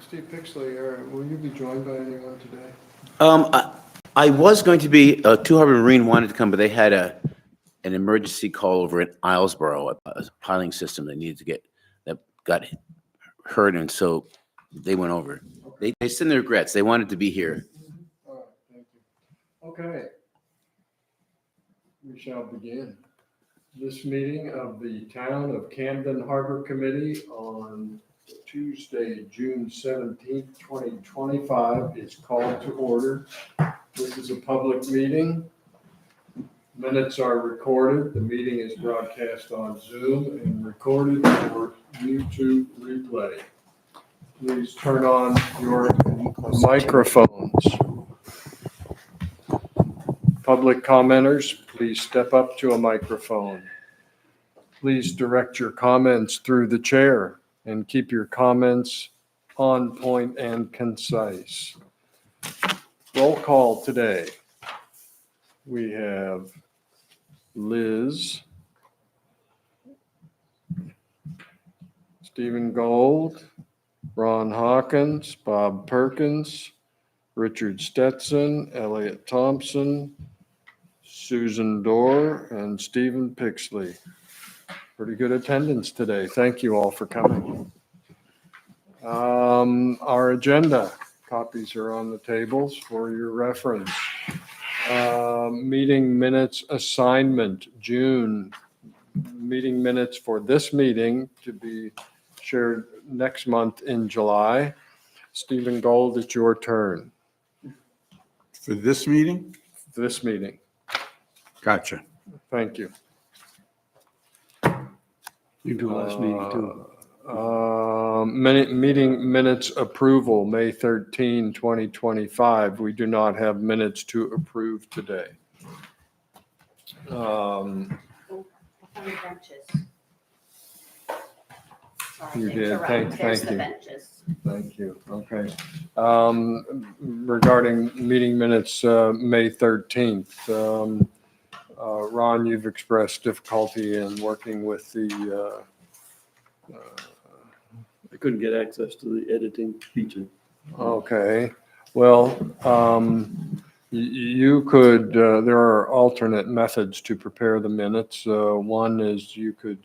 Steve Pixley, will you be joined by anyone today? I was going to be, Two Harbor Marine wanted to come, but they had an emergency call over at Islesboro, a piling system that got hurt, and so they went over. They send their regrets. They wanted to be here. All right, thank you. Okay. We shall begin this meeting of the Town of Camden Harbor Committee on Tuesday, June 17th, 2025 is called to order. This is a public meeting. Minutes are recorded. The meeting is broadcast on Zoom and recorded for YouTube replay. Please turn on your microphones. Public commenters, please step up to a microphone. Please direct your comments through the chair and keep your comments on point and concise. Roll call today. We have Liz, Stephen Gold, Ron Hawkins, Bob Perkins, Richard Stetson, Elliot Thompson, Susan Dorr, and Stephen Pixley. Pretty good attendance today. Thank you all for coming. Our agenda copies are on the tables for your reference. Meeting minutes assignment, June. Meeting minutes for this meeting to be shared next month in July. Stephen Gold, it's your turn. For this meeting? This meeting. Gotcha. Thank you. You do last meeting too. Meeting minutes approval, May 13, 2025. We do not have minutes to approve today. On the benches. Sorry You to did. interrupt. There's Thank the you. benches. Thank you. Okay. Regarding meeting minutes, May 13th, Ron, you've expressed difficulty in working with the, I couldn't get access to the editing feature. okay. Well, you could, there are alternate methods to prepare the minutes. One is you could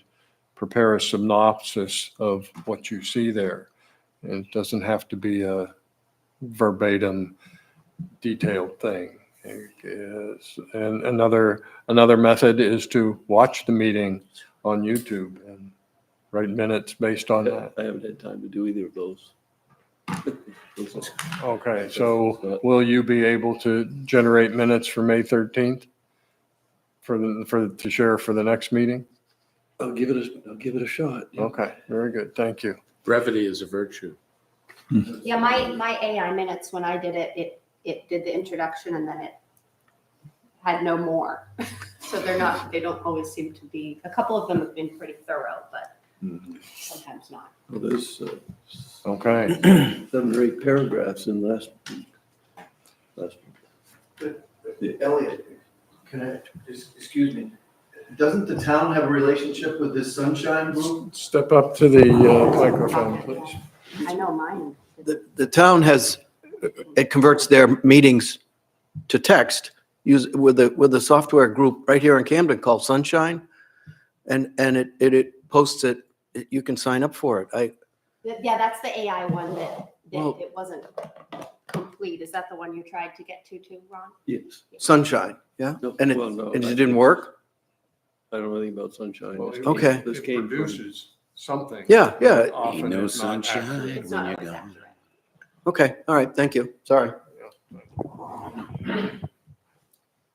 prepare a synopsis of what you see there. It doesn't have to be a verbatim detailed thing. And another method is to watch the meeting on YouTube and write minutes based on that. I haven't had time to do either of those. Okay, so will you be able to generate minutes for May 13th to share for the next meeting? I'll give it a shot. Yeah. Okay, very good. Thank you. Brevity is a virtue. Yeah, my AI minutes, when I did it, it did the introduction and then it had no more. So they don't always seem to be, a couple of them have been pretty thorough, but sometimes not. Well, there's Okay. 7 or 8 paragraphs in last. Elliot, can I, excuse me, doesn't the town have a relationship with this Sunshine Group? Step up to the microphone, please. I know mine. The town it converts their meetings to text with a software group right here in Camden called Sunshine. And it posts it, you can sign up for it. Yeah, that's the AI one that Well- it wasn't complete. Is that the one you tried to get to too, Ron? Yes. Sunshine, yeah? No, And well, no, it I didn't work? I don't know anything about sunshine. Well, This it- came- Okay. This It came from, produces something. Yeah, yeah. Often Ain't no it's not sunshine. accurate. It's When not you're always gone. accurate. Okay, all right, thank you. Sorry.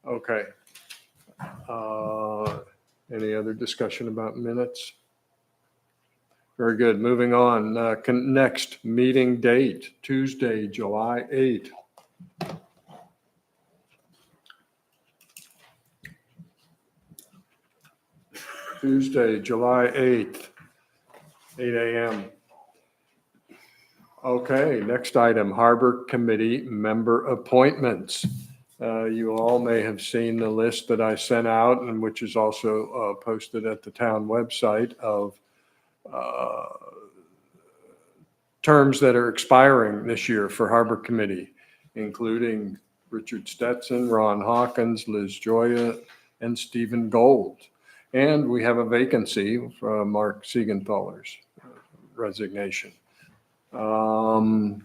Okay. Any other discussion about minutes? Very good. Moving on. Next meeting date, Tuesday, July 8th. Tuesday, July 8th, 8 a.m. Okay, next item, Harbor Committee member appointments. You all may have seen the list that I sent out, and which is also posted at the town website of terms that are expiring this year for Harbor Committee, including Richard Stetson, Ron Hawkins, Liz Joya, and Stephen Gold. And we have a vacancy for Mark Siegenthaler's resignation. I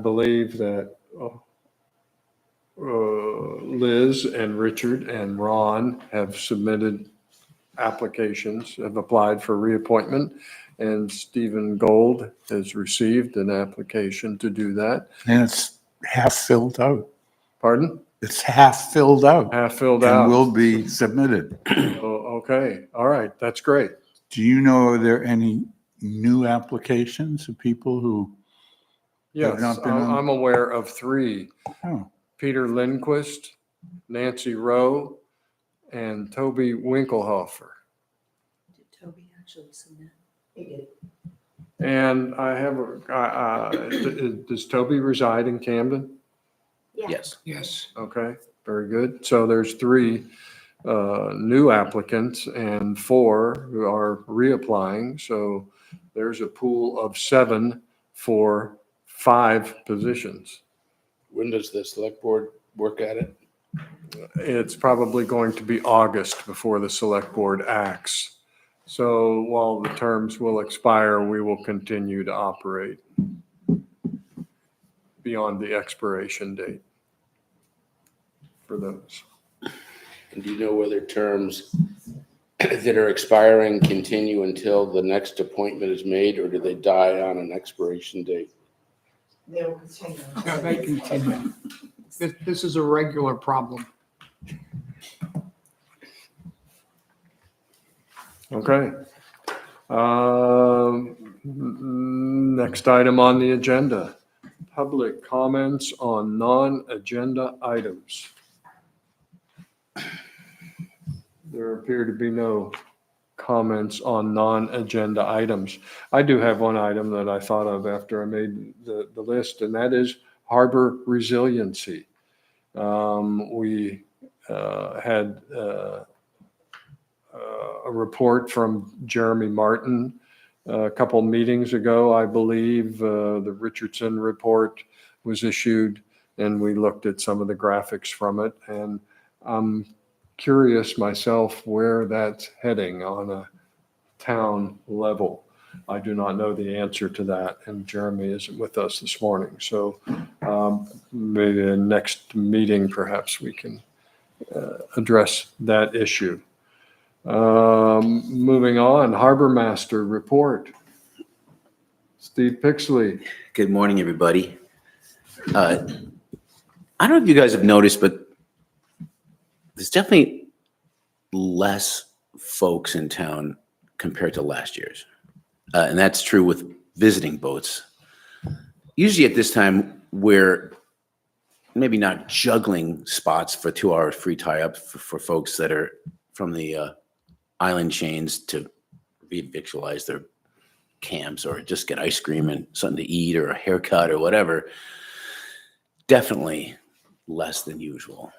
believe that Liz and Richard and Ron have submitted applications, have applied for reappointment, and Stephen Gold has received an application to do that. And it's half filled out. Pardon? It's half filled out Half filled and out. will be submitted. Oh, okay, all right, that's great. Do you know, are there any new applications of people who, Yes, not been on- I'm aware of 3. oh, Peter Lindquist, Nancy Rowe, and Toby Winkelhofer. Did Toby actually submit? And I have, does Toby reside in Camden? Yeah. Yes. Okay, very good. So there's 3 new applicants and 4 who are reapplying. So there's a pool of 7 for 5 positions. When does the select board work at it? It's probably going to be August before the select board acts. So while the terms will expire, we will continue to operate beyond the expiration date for those. And do you know whether terms that are expiring continue until the next appointment is made, or do they die on an expiration date? They'll continue. Yeah, they continue. This is a regular problem. Okay. Next item on the agenda, public comments on non-agenda items. There appear to be no comments on non-agenda items. I do have one item that I thought of after I made the list, and that is harbor resiliency. We had a report from Jeremy Martin a couple meetings ago, I believe. The Richardson report was issued, and we looked at some of the graphics from it. And I'm curious myself where that's heading on a town level. I do not know the answer to that, and Jeremy isn't with us this morning. So maybe the next meeting, perhaps we can address that issue. Moving on, Harbor Master report. Steve Pixley. Good morning, everybody. I don't know if you guys have noticed, but there's definitely less folks in town compared to last year's. And that's true with visiting boats. Usually at this time, we're maybe not juggling spots for 2-hour free tie-up for folks that are from the island chains to re-victualize their camps or just get ice cream and something to eat or a haircut or whatever. Definitely less than usual.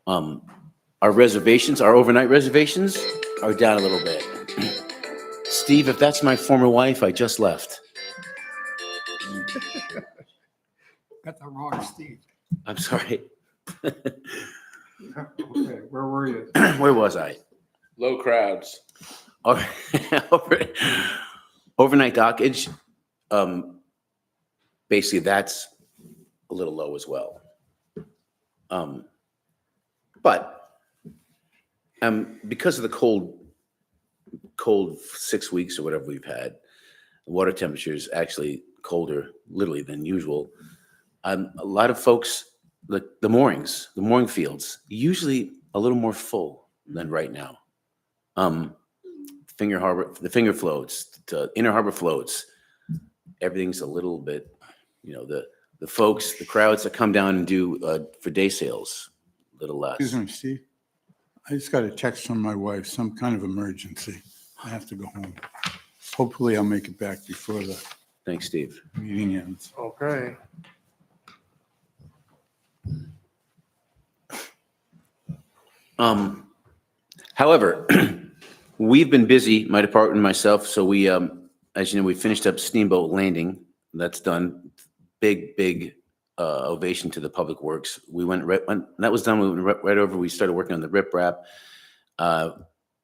Our reservations, our overnight reservations are down a little bit. Steve, if that's my former wife, I just left. Got the wrong Steve. I'm sorry. Okay, where were you? Where was I? Low crowds. Overnight dockage, basically that's a little low as well. But because of the cold 6 weeks or whatever we've had, the water temperature is actually colder literally than usual. A lot of folks, the mooring fields, usually a little more full than right now. The finger floats, the inner harbor floats, everything's a little bit, the folks, the crowds that come down and do for day sails, a little less. excuse me, Steve. I just got a text from my wife, some kind of emergency. I have to go home. Hopefully I'll make it back before the Thanks, Steve. meeting ends. Okay. However, we've been busy, my department and myself, so we, as you know, we finished up Steamboat Landing. That's done. Big ovation to the Public Works. We went right when that was done. We went right over. We started working on the riprap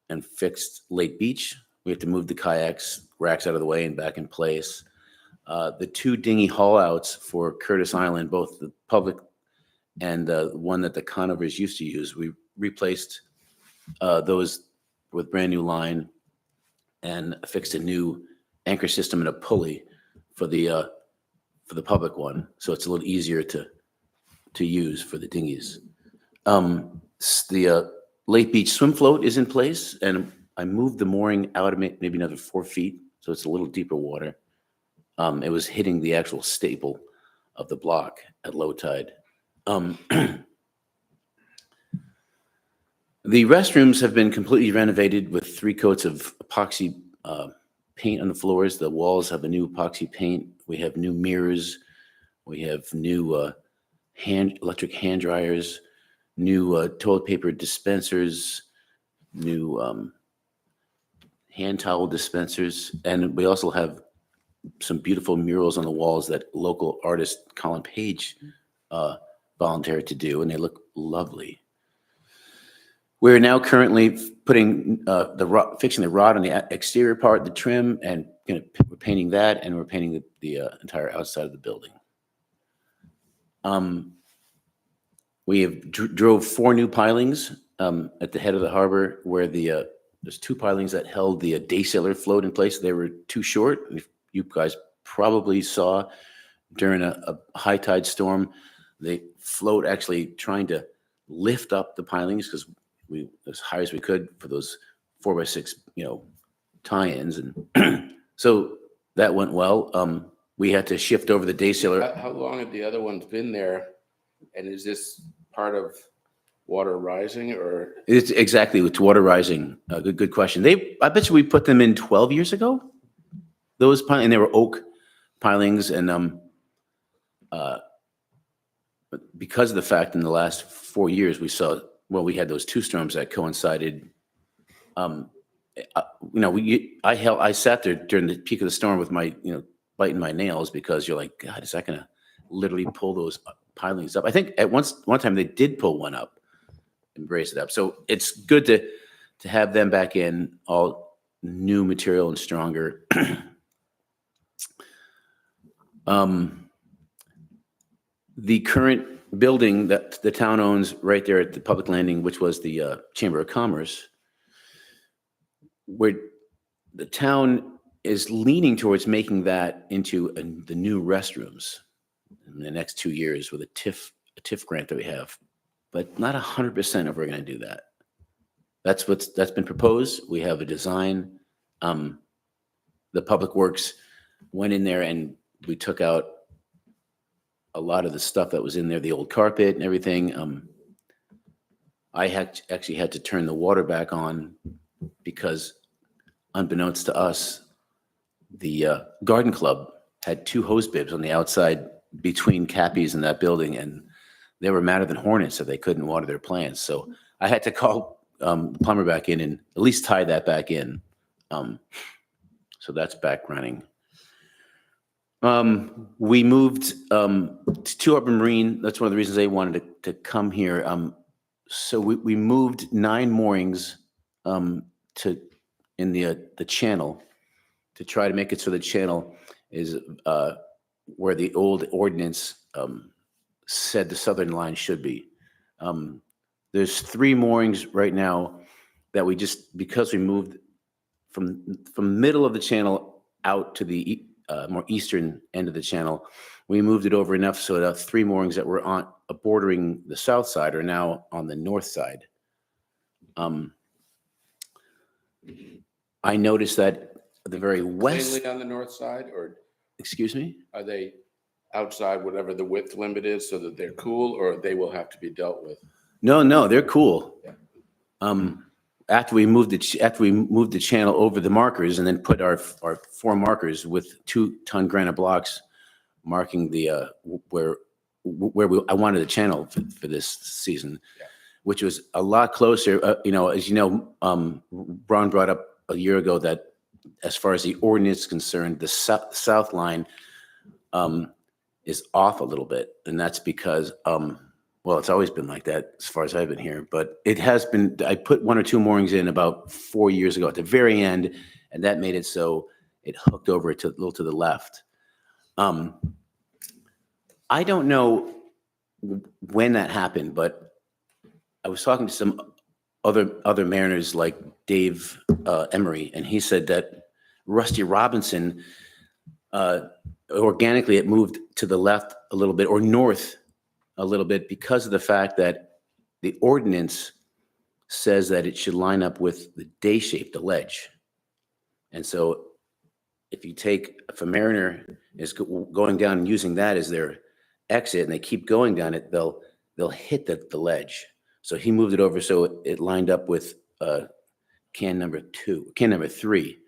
and fixed Lake Beach. We had to move the kayaks racks out of the way and back in place. The two dinghy haul outs for Curtis Island, both the public and the one that the Conovers used to use, we replaced those with brand new line and fixed a new anchor system and a pulley for the public one, so it's a little easier to use for the dinghies. The Lake Beach swim float is in place, and I moved the mooring out maybe another 4 feet, so it's a little deeper water. It was hitting the actual staple of the block at low tide. The restrooms have been completely renovated with 3 coats of epoxy paint on the floors. The walls have a new epoxy paint. We have new mirrors. We have new electric hand dryers, new toilet paper dispensers, new hand towel dispensers, and we also have some beautiful murals on the walls that local artist Colin Page volunteered to do, and they look lovely. We're now currently putting fixing the rod on the exterior part, the trim, and we're painting that, and we're painting the entire outside of the building. We have drove 4 new pilings at the head of the harbor, where there's 2 pilings that held the day sailor float in place. They were too short. You guys probably saw during a high tide storm, the float actually trying to lift up the pilings because we as high as we could for those 4x6 tie-ins, and so that went well. We had to shift over the day sailor. How long have the other ones been there? And is this part of water rising, or? It's exactly, it's water rising. Good question. I bet you we put them in 12 years ago. Those pilings, and they were oak pilings, and because of the fact in the last 4 years we had those 2 storms that coincided. I sat there during the peak of the storm with my biting my nails, because you're like, God, is that gonna literally pull those pilings up? I think at one time they did pull one up and brace it up. So it's good to have them back in, all new material and stronger. The current building that the town owns right there at the public landing, which was the Chamber of Commerce, where the town is leaning towards making that into the new restrooms in the next 2 years with a TIF grant that we have, but not 100% if we're going to do that. That's been proposed. We have a design. The Public Works went in there and we took out a lot of the stuff that was in there, the old carpet and everything. I actually had to turn the water back on because, unbeknownst to us, the garden club had 2 hose bibs on the outside between Cappies and that building, and they were madder than hornets if they couldn't water their plants. So I had to call the plumber back in and at least tie that back in. So that's back running. We moved to Harbor Marine. That's one of the reasons they wanted to come here. So we moved 9 moorings in the channel to try to make it so the channel is where the old ordinance said the southern line should be. There's 3 moorings right now that because we moved from middle of the channel out to the more eastern end of the channel, we moved it over enough so that 3 moorings that were bordering the south side are now on the north side. I noticed that the very west. Mainly on the north side, or Excuse me? are they outside whatever the width limit is so that they're cool, or they will have to be dealt with? No, they're cool. Yeah. After we moved the channel over the markers and then put our 4 markers with 2-ton granite blocks marking the where I wanted the channel for this season, which was a lot closer. As you know, Ron brought up a year ago that as far as the ordinance is concerned, the south line is off a little bit. And that's because, well, it's always been like that as far as I've been here, but it has been, I put 1 or 2 moorings in about 4 years ago at the very end, and that made it so it hooked over to a little to the left. I don't know when that happened, but I was talking to some other mariners like Dave Emery, and he said that Rusty Robinson, organically it moved to the left a little bit or north a little bit because of the fact that the ordinance says that it should line up with the day shape, the ledge. And so if you take, if a mariner is going down and using that as their exit and they keep going down it, they'll hit the ledge. So he moved it over so it lined up with can number 3,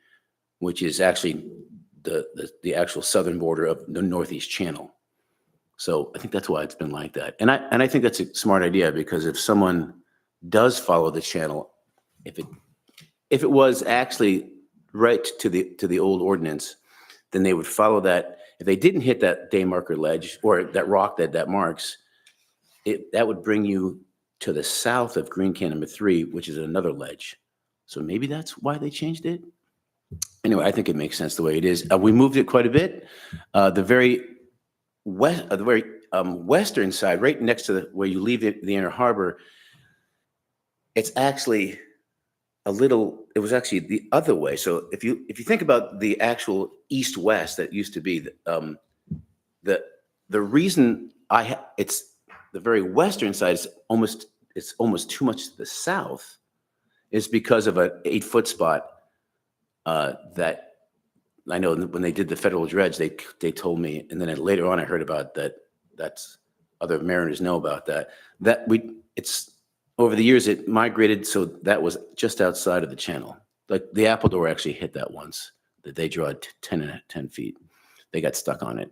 which is actually the actual southern border of the Northeast Channel. So I think that's why it's been like that. And I think that's a smart idea, because if someone does follow the channel, if it was actually right to the old ordinance, then they would follow that. If they didn't hit that day marker ledge or that rock that marks, that would bring you to the south of Green Can number 3, which is another ledge. So maybe that's why they changed it. Anyway, I think it makes sense the way it is. We moved it quite a bit. The very western side, right next to where you leave the inner harbor, it's actually it was actually the other way. So if you think about the actual east-west that used to be, the reason it's the very western side is almost too much to the south is because of an 8-foot spot that I know when they did the federal dredge, they told me, and then later on I heard about that. That's other mariners know about that. It's over the years it migrated, so that was just outside of the channel. Like the Appledore actually hit that once. That they drew 10 feet. They got stuck on it.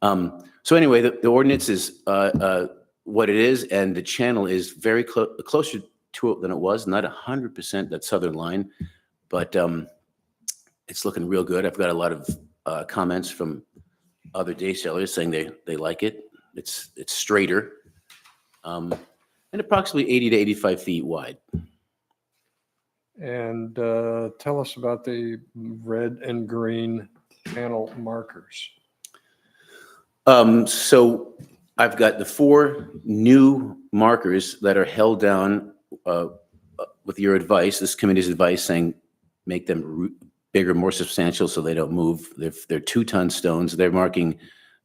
So anyway, the ordinance is what it is, and the channel is very closer to it than it was. Not 100% that southern line, but it's looking real good. I've got a lot of comments from other day sailors saying they like it. It's straighter, and approximately 80 to 85 feet wide. And tell us about the red and green channel markers. So I've got the 4 new markers that are held down with your advice, this committee's advice, saying make them bigger, more substantial so they don't move. They're 2-ton stones. They're marking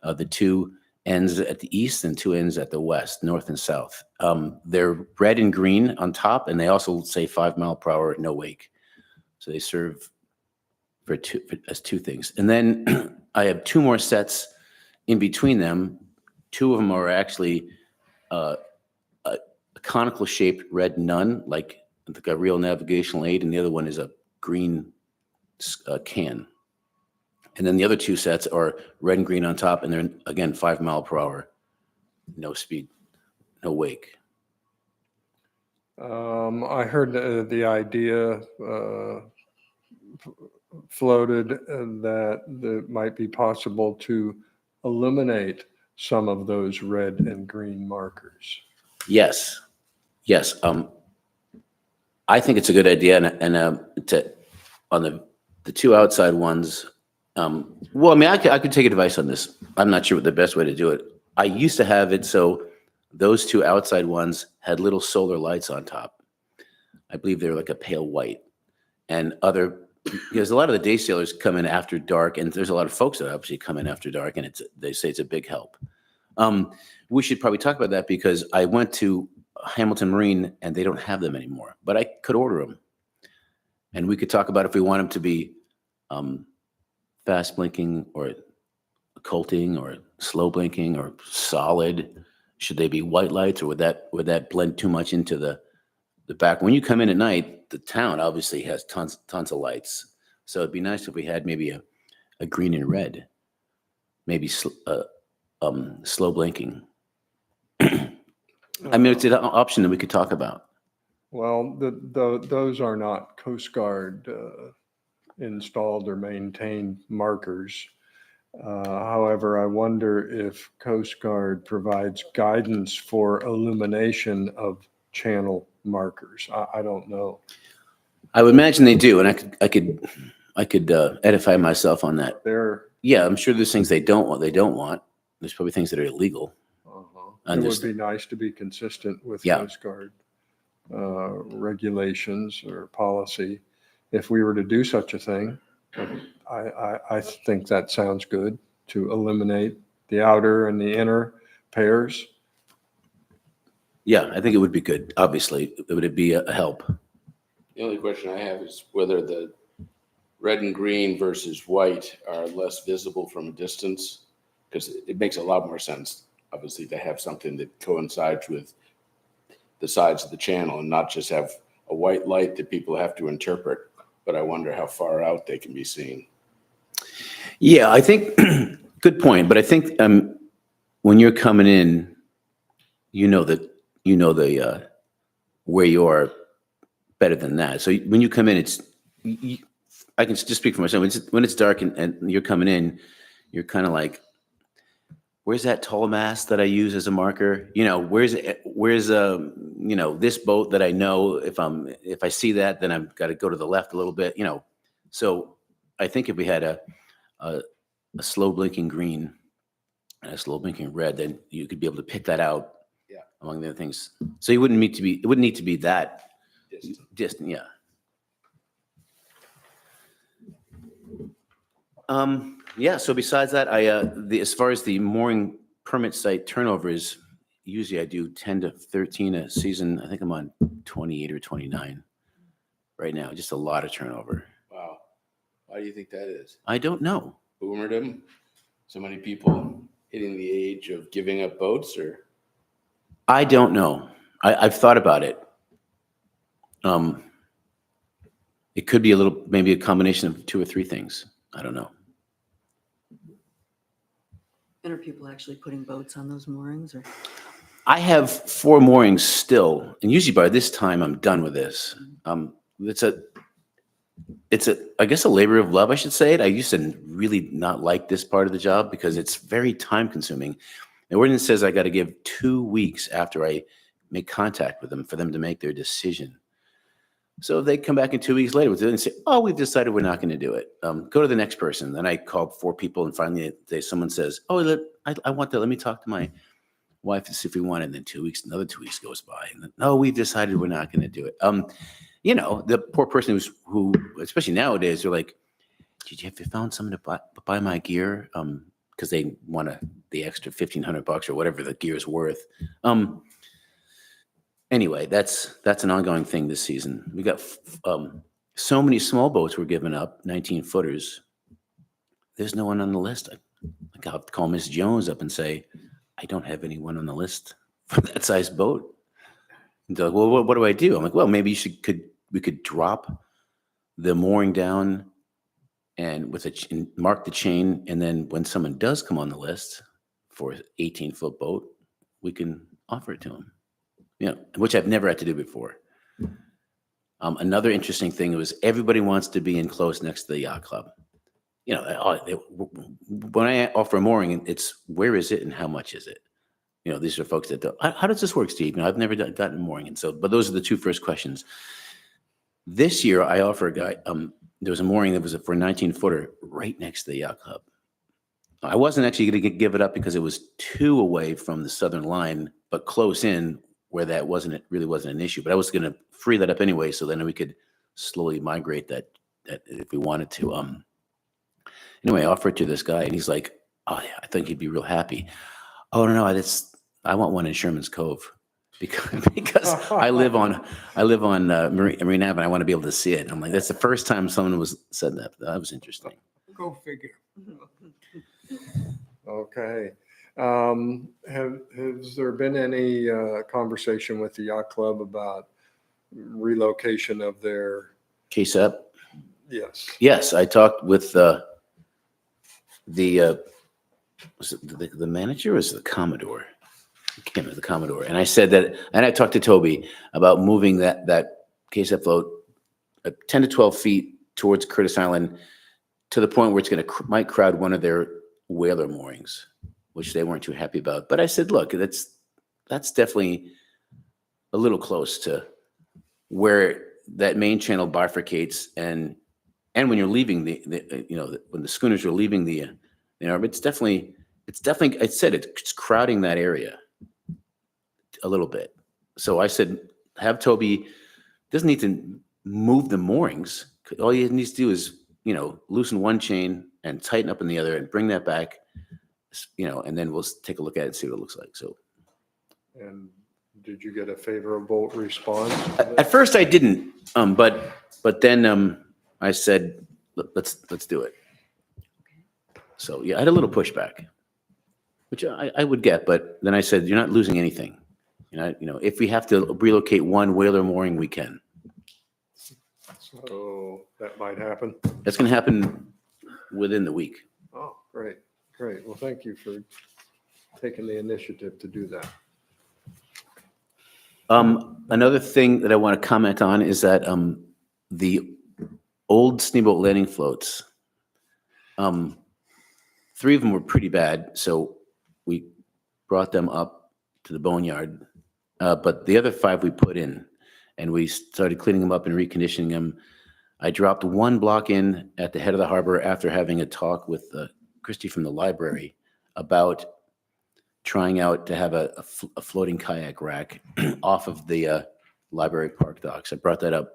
the 2 ends at the east and 2 ends at the west, north and south. They're red and green on top, and they also say 5 mile per hour, no wake. So they serve as 2 things. And then I have 2 more sets in between them. 2 of them are actually a conical shaped red nun, like a real navigational aid, and the other one is a green can. And then the other 2 sets are red and green on top, and they're, again, 5 mile per hour, no speed, no wake. I heard the idea floated that it might be possible to eliminate some of those red and green markers. Yes. I think it's a good idea, and on the 2 outside ones. Well, I mean, I could take advice on this. I'm not sure what the best way to do it. I used to have it so those 2 outside ones had little solar lights on top. I believe they're like a pale white. And because a lot of the day sailors come in after dark, and there's a lot of folks that obviously come in after dark, and they say it's a big help. We should probably talk about that, because I went to Hamilton Marine and they don't have them anymore, but I could order them. And we could talk about if we want them to be fast blinking or occulting or slow blinking or solid. Should they be white lights, or would that blend too much into the back? When you come in at night, the town obviously has tons of lights. So it'd be nice if we had maybe a green and red, maybe slow blinking. I mean, it's an option that we could talk about. Well, those are not Coast Guard installed or maintained markers. However, I wonder if Coast Guard provides guidance for illumination of channel markers. I don't know. I would imagine they do, and I could edify myself on that. There, Yeah, I'm sure there's things they don't want. There's probably things that are illegal. it would be nice to be consistent with Yeah. Coast Guard regulations or policy. If we were to do such a thing, I think that sounds good, to eliminate the outer and the inner pairs. Yeah, I think it would be good. Obviously, it would be a help. The only question I have is whether the red and green versus white are less visible from a distance, because it makes a lot more sense, obviously, to have something that coincides with the sides of the channel and not just have a white light that people have to interpret. But I wonder how far out they can be seen. Yeah, I think good point. But I think when you're coming in, you know the where you are better than that. So when you come in, I can just speak for myself. When it's dark and you're coming in, you're kind of like, where's that tall mast that I use as a marker? Where's this boat that I know if I see that, then I've got to go to the left a little bit, So I think if we had a slow blinking green and a slow blinking red, then you could be able to pick that out. Yeah. Among the other things. So it wouldn't need to be that distant. Yeah. Yeah. So besides that, as far as the mooring permit site turnover is, usually I do 10 to 13 a season. I think I'm on 28 or 29 right now. Just a lot of turnover. Wow. Why do you think that is? I don't know. Boomerdom? So many people hitting the age of giving up boats, or? I don't know. I've thought about it. It could be maybe a combination of two or three things. I don't know. And are people actually putting boats on those moorings or? I have 4 moorings still, and usually by this time I'm done with this. It's I guess a labor of love, I should say it. I used to really not like this part of the job because it's very time consuming. The ordinance says I got to give 2 weeks after I make contact with them for them to make their decision. So if they come back in 2 weeks later with it and say, "Oh, we've decided we're not going to do it," go to the next person. Then I called 4 people, and finally someone says, "Oh, I want that. Let me talk to my wife to see if we want it." And then 2 weeks, another 2 weeks goes by, and then, "No, we've decided we're not going to do it." The poor person who, especially nowadays, they're like, "Have you found someone to buy my gear?" Because they want the extra $1,500 or whatever the gear is worth. Anyway, that's an ongoing thing this season. We got so many small boats were given up, 19 footers. There's no one on the list. I got to call Miss Jones up and say, "I don't have anyone on the list for that size boat." And they're like, "Well, what do I do?" I'm like, "Well, maybe we could drop the mooring down and mark the chain, and then when someone does come on the list for an 18-foot boat, we can offer it to them." Which I've never had to do before. Another interesting thing was everybody wants to be enclosed next to the yacht club. When I offer a mooring, it's where is it and how much is it? These are folks that don't. How does this work, Steve? I've never gotten a mooring, and but those are the 2 first questions. This year, I offer a guy. There was a mooring that was for a 19-footer right next to the yacht club. I wasn't actually going to give it up because it was too away from the southern line, but close in where that really wasn't an issue. But I was going to free that up anyway, so then we could slowly migrate that if we wanted to. Anyway, I offered it to this guy, and he's like, "Oh yeah, I think he'd be real happy." "Oh no, I want one in Sherman's Cove because I live on Marine Ave, and I want to be able to see it." And I'm like, that's the first time someone said that. That was interesting. Go figure. Okay. Has there been any conversation with the yacht club about relocation of their? KSEP? Yes. Yes, I talked with was it the manager or was it the Commodore? I can't remember, the Commodore. And I said that, and I talked to Toby about moving that KSEP float 10 to 12 feet towards Curtis Island to the point where it's going to might crowd one of their whaler moorings, which they weren't too happy about. But I said, look, that's definitely a little close to where that main channel bifurcates, and when you're leaving when the schooners are leaving the it's definitely I said it's crowding that area a little bit. So I said, have Toby, doesn't need to move the moorings. All he needs to do is, loosen one chain and tighten up in the other and bring that back, and then we'll take a look at it and see what it looks like. So, And did you get a favorable response? at first I didn't, but then I said, let's do it. So yeah, I had a little pushback, which I would get, but then I said, you're not losing anything. If we have to relocate one whaler mooring, we can. So that might happen. That's going to happen within the week. Oh, great, great. Well, thank you for taking the initiative to do that. Another thing that I want to comment on is that the old steamboat landing floats, 3 of them were pretty bad, so we brought them up to the boneyard. But the other 5 we put in, and we started cleaning them up and reconditioning them. I dropped 1 block in at the head of the harbor after having a talk with Christy from the library about trying out to have a floating kayak rack off of the library park docks. I brought that up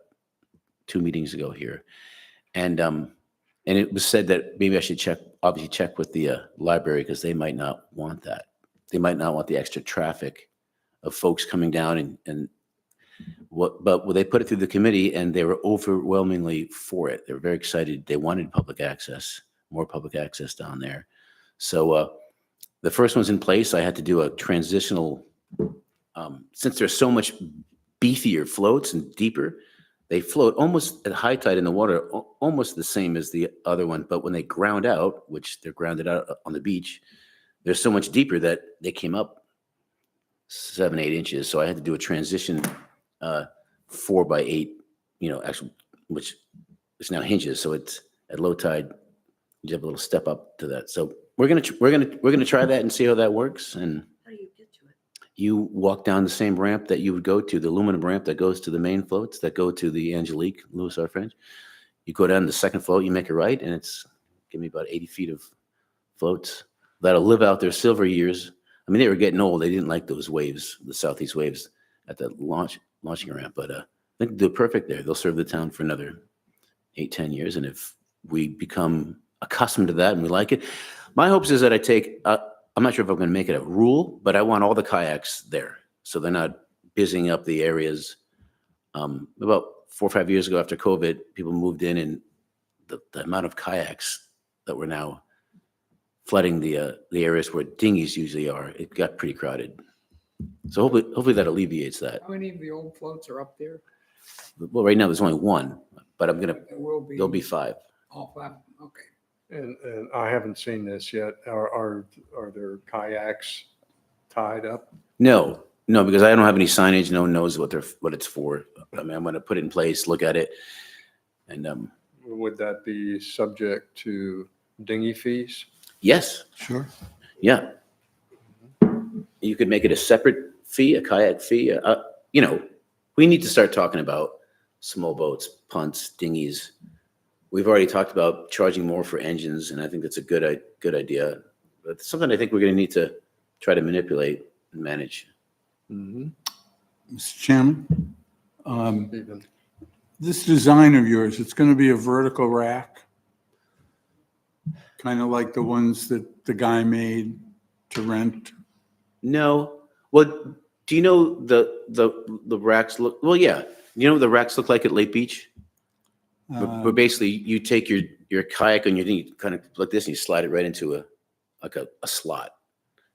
2 meetings ago here. And it was said that maybe I should check with the library, because they might not want that. They might not want the extra traffic of folks coming down but they put it through the committee and they were overwhelmingly for it. They were very excited. They wanted public access, more public access down there. So the first one's in place. I had to do a transitional, since they're so much beefier floats and deeper, they float almost at high tide in the water, almost the same as the other one. But when they ground out, which they're grounded out on the beach, they're so much deeper that they came up 7, 8 inches. So I had to do a transition 4 by 8, actually, which is now hinges. So it's at low tide, you have a little step up to that. So we're gonna try that and see how that works. And How do you get to it? you walk down the same ramp that you would go to, the aluminum ramp that goes to the main floats that go to the Angelique, Louis R. French. You go down the second float, you make a right, and it's give me about 80 feet of floats that'll live out their silver years. I mean, they were getting old. They didn't like those waves, the southeast waves at the launching ramp, but I think they're perfect there. They'll serve the town for another 8, 10 years. And if we become accustomed to that and we like it, my hopes is that I take, I'm not sure if I'm going to make it a rule, but I want all the kayaks there. So they're not busying up the areas. About 4 or 5 years ago after COVID, people moved in, and the amount of kayaks that were now flooding the areas where dinghies usually are, it got pretty crowded. So hopefully that alleviates that. How many of the old floats are up there? Well, right now there's only 1, but There'll be 5. all 5. Okay. And I haven't seen this yet. Are there kayaks tied up? No, because I don't have any signage. No one knows what it's for. I mean, I'm going to put it in place, look at it, and Would that be subject to dinghy fees? yes, Sure. yeah. You could make it a separate fee, a kayak fee. We need to start talking about small boats, punts, dinghies. We've already talked about charging more for engines, and I think that's a good idea. But it's something I think we're going to need to try to manipulate and manage. Mm-hmm. Mr. Chairman, Stephen? this design of yours, it's going to be a vertical rack, kind of like the ones that the guy made to rent. No. Well, do you know the racks look? Well, yeah. You know what the racks look like at Lake Beach? Where basically you take your kayak and your thing, you kind of like this, and you slide it right into a slot,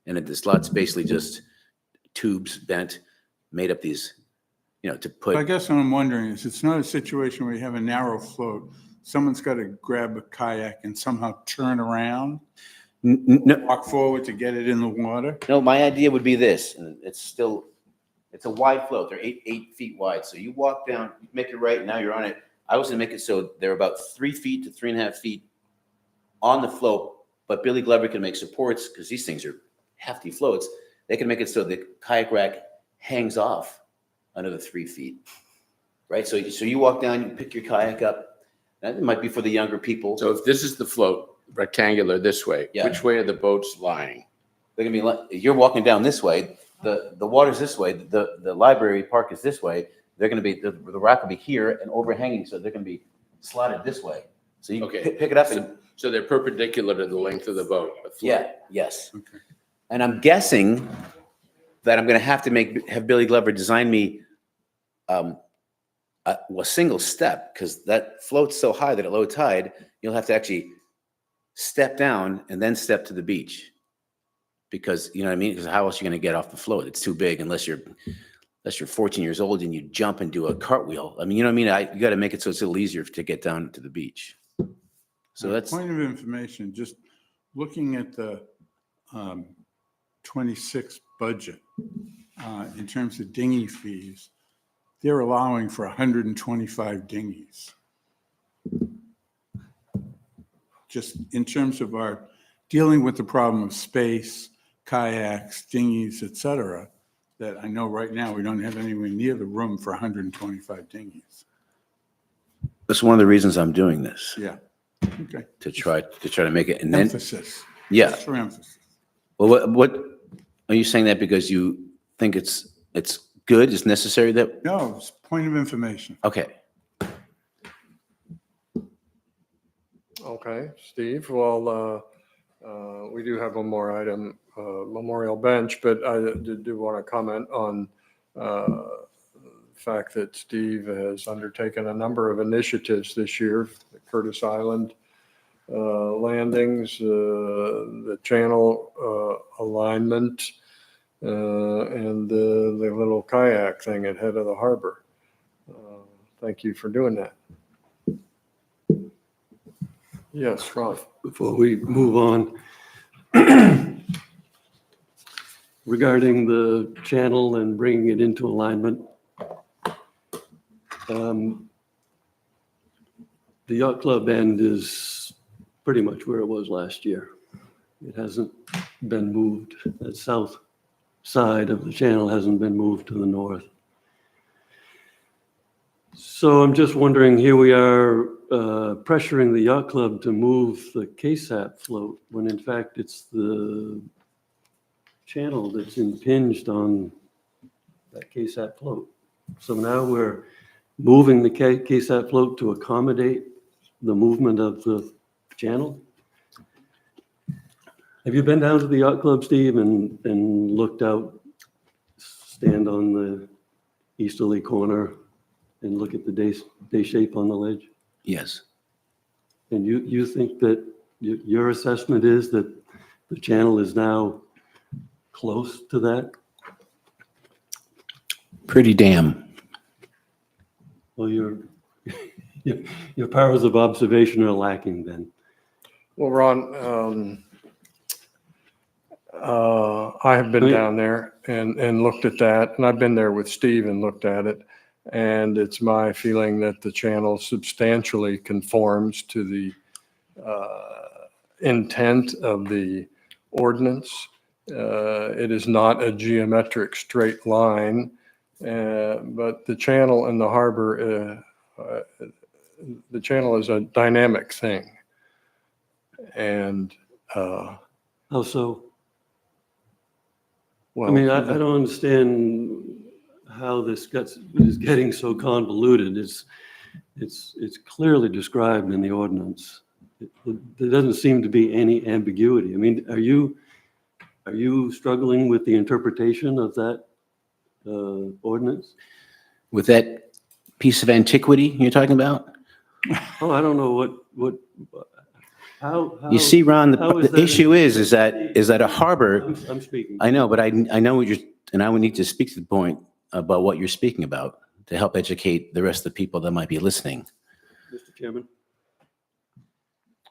and the slot's basically just tubes bent, made up these, to put. I guess what I'm wondering is, it's not a situation where you have a narrow float. Someone's got to grab a kayak and somehow turn around, No, walk forward to get it in the water. no, my idea would be this, and it's a wide float. They're 8 feet wide. So you walk down, make it right, and now you're on it. I was gonna make it so they're about 3 feet to 3.5 feet on the float, but Billy Glover can make supports, because these things are hefty floats. They can make it so the kayak rack hangs off another 3 feet, right? So you walk down, you pick your kayak up. That might be for the younger people. So if this is the float rectangular this way, Yeah. which way are the boats lying? They're gonna be like, you're walking down this way, the water's this way, the library park is this way. They're gonna be, the rack will be here and overhanging, so they're gonna be slotted this way. So you Okay. pick it up and, So they're perpendicular to the length of the boat. the float. yeah, yes. Okay. And I'm guessing that I'm gonna have to have Billy Glover design me a single step, because that floats so high that at low tide, you'll have to actually step down and then step to the beach. Because, you know what I mean? Because how else are you gonna get off the float? It's too big unless you're 14 years old and you jump and do a cartwheel. I mean, you know what I mean? You gotta make it so it's a little easier to get down to the beach. So that's, Point of information, just looking at the 26 budget, in terms of dinghy fees, they're allowing for 125 dinghies. Just in terms of our dealing with the problem of space, kayaks, dinghies, et cetera, that I know right now we don't have anywhere near the room for 125 dinghies. that's one of the reasons I'm doing this, Yeah, okay. to try to make it. And then, Emphasis. yeah. Just for emphasis. Well, what, are you saying that because you think it's good, it's necessary that, No, it's point of information. okay. Okay, Steve, well, we do have one more item, memorial bench, but I do want to comment on the fact that Steve has undertaken a number of initiatives this year, the Curtis Island landings, the channel alignment, and the little kayak thing at Head of the Harbor. Thank you for doing that. Yes, Ron. Before we move on, regarding the channel and bringing it into alignment, the yacht club end is pretty much where it was last year. It hasn't been moved. The south side of the channel hasn't been moved to the north. So I'm just wondering, here we are pressuring the yacht club to move the KSAP float, when in fact it's the channel that's impinged on that KSAP float. So now we're moving the KSAP float to accommodate the movement of the channel. Have you been down to the yacht club, Steve, and looked out, stand on the easterly corner and look at the day shape on the ledge? Yes. And you think that your assessment is that the channel is now close to that? Pretty damn. Well, your powers of observation are lacking then. Well, Ron, I have been down there and looked at that, and I've been there with Steve and looked at it. And it's my feeling that the channel substantially conforms to the intent of the ordinance. It is not a geometric straight line, but the channel and the harbor, the channel is a dynamic thing. And How so? well, I mean, I don't understand how this is getting so convoluted. It's clearly described in the ordinance. There doesn't seem to be any ambiguity. I mean, are you struggling with the interpretation of that ordinance? With that piece of antiquity you're talking about? Oh, I don't know how. You see, Ron, how is the that issue is that a harbor, I'm speaking. I know, but I know what and I would need to speak to the point about what you're speaking about to help educate the rest of the people that might be listening. Mr. Chairman,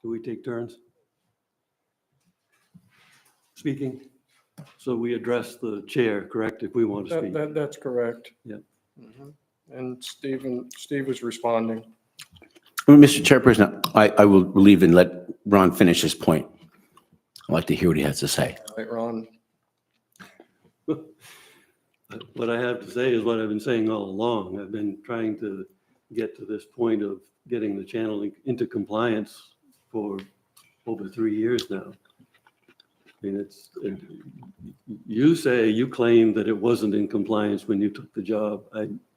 do we take turns speaking? So we address the chair, correct, if we want to speak? that's correct. Yeah. Mhm. And Steve was responding. Mr. Chairperson, I will leave and let Ron finish his point. I'd like to hear what he has to say. All right, Ron? What I have to say is what I've been saying all along. I've been trying to get to this point of getting the channel into compliance for over 3 years now. I mean, you claim that it wasn't in compliance when you took the job.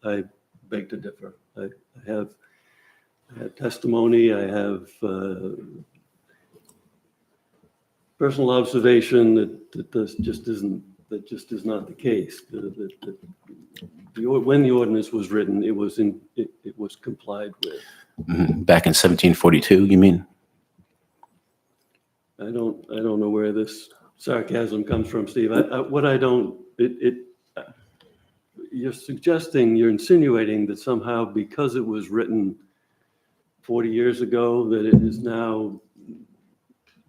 I beg to differ. I have testimony, I have personal observation that this just isn't, that just is not the case. When the ordinance was written, it was complied with. Back in 1742, you mean? I don't know where this sarcasm comes from, Steve. You're suggesting, you're insinuating that somehow because it was written 40 years ago, that it is now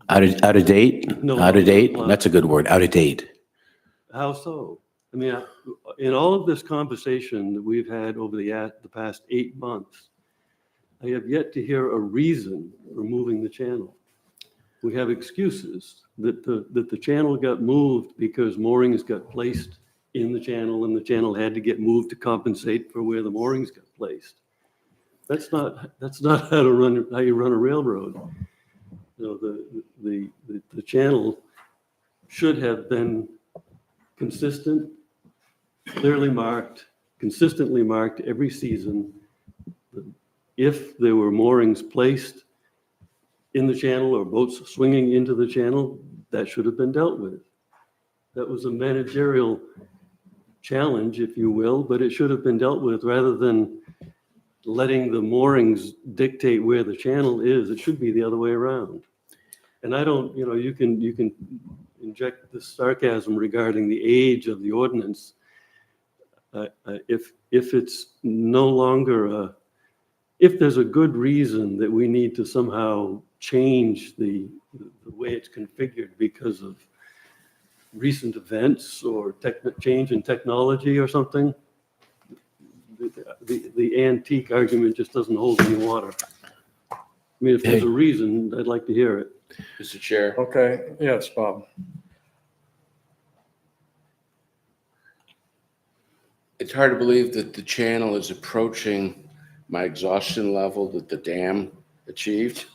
Out of date? No Out of date? longer That's a good word, out of date. How so? I mean, in all of this conversation that we've had over the past 8 months, I have yet to hear a reason for moving the channel. We have excuses that the channel got moved because moorings got placed in the channel and the channel had to get moved to compensate for where the moorings got placed. That's not how you run a railroad. You know, the channel should have been consistent, clearly marked, consistently marked every season. If there were moorings placed in the channel or boats swinging into the channel, that should have been dealt with. That was a managerial challenge, if you will, but it should have been dealt with rather than letting the moorings dictate where the channel is. It should be the other way around. And I don't, you know, you can inject this sarcasm regarding the age of the ordinance. If it's no longer if there's a good reason that we need to somehow change the way it's configured because of recent events or change in technology or something, the antique argument just doesn't hold any water. I mean, if there's a reason, I'd like to hear it. Mr. Chair, Okay, yes, Bob. it's hard to believe that the channel is approaching my exhaustion level that the dam achieved.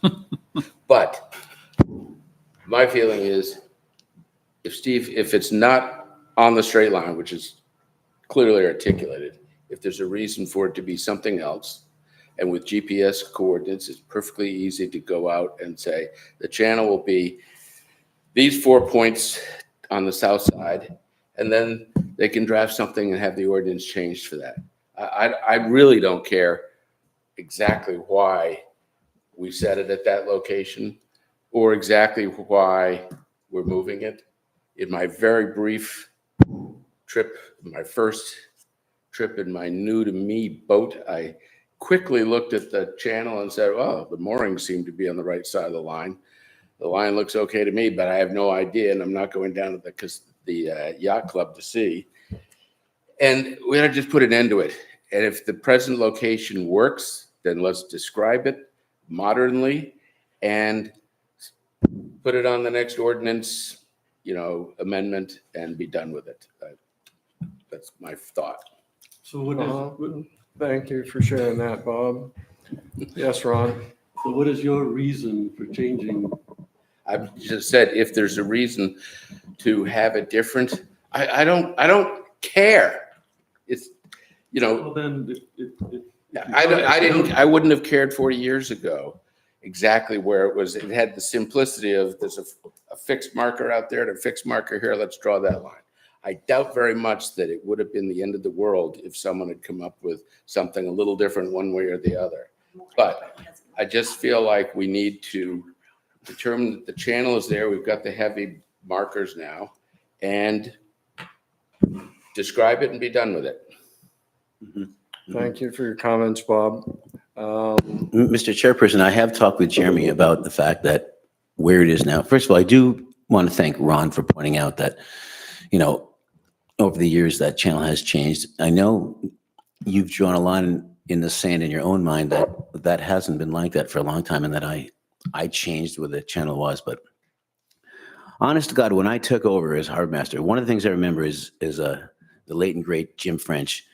But my feeling is, if it's not on the straight line, which is clearly articulated, if there's a reason for it to be something else, and with GPS coordinates, it's perfectly easy to go out and say, the channel will be these 4 points on the south side, and then they can draft something and have the ordinance changed for that. I really don't care exactly why we set it at that location or exactly why we're moving it. In my very brief trip, my first trip in my new to me boat, I quickly looked at the channel and said, oh, the moorings seem to be on the right side of the line. The line looks okay to me, but I have no idea, and I'm not going down to the yacht club to see. And we had to just put an end to it. And if the present location works, then let's describe it modernly and put it on the next ordinance, amendment, and be done with it. That's my thought. So Thank you for sharing that, Bob. Yes, Ron? so what is your reason for changing? I've just said, if there's a reason to have it different, I don't care. It's, Well, then, I wouldn't have cared 40 years ago exactly where it was. It had the simplicity of there's a fixed marker out there and a fixed marker here. Let's draw that line. I doubt very much that it would have been the end of the world if someone had come up with something a little different one way or the other. But I just feel like we need to determine that the channel is there. We've got the heavy markers now, and describe it and be done with it. Thank you for your comments, Bob. Mr. Chairperson, I have talked with Jeremy about the fact that where it is now. First of all, I do want to thank Ron for pointing out that, over the years that channel has changed. I know you've drawn a line in the sand in your own mind that that hasn't been like that for a long time and that I changed what the channel was. But honest to God, when I took over as harbor master, one of the things I remember is the late and great Jim French,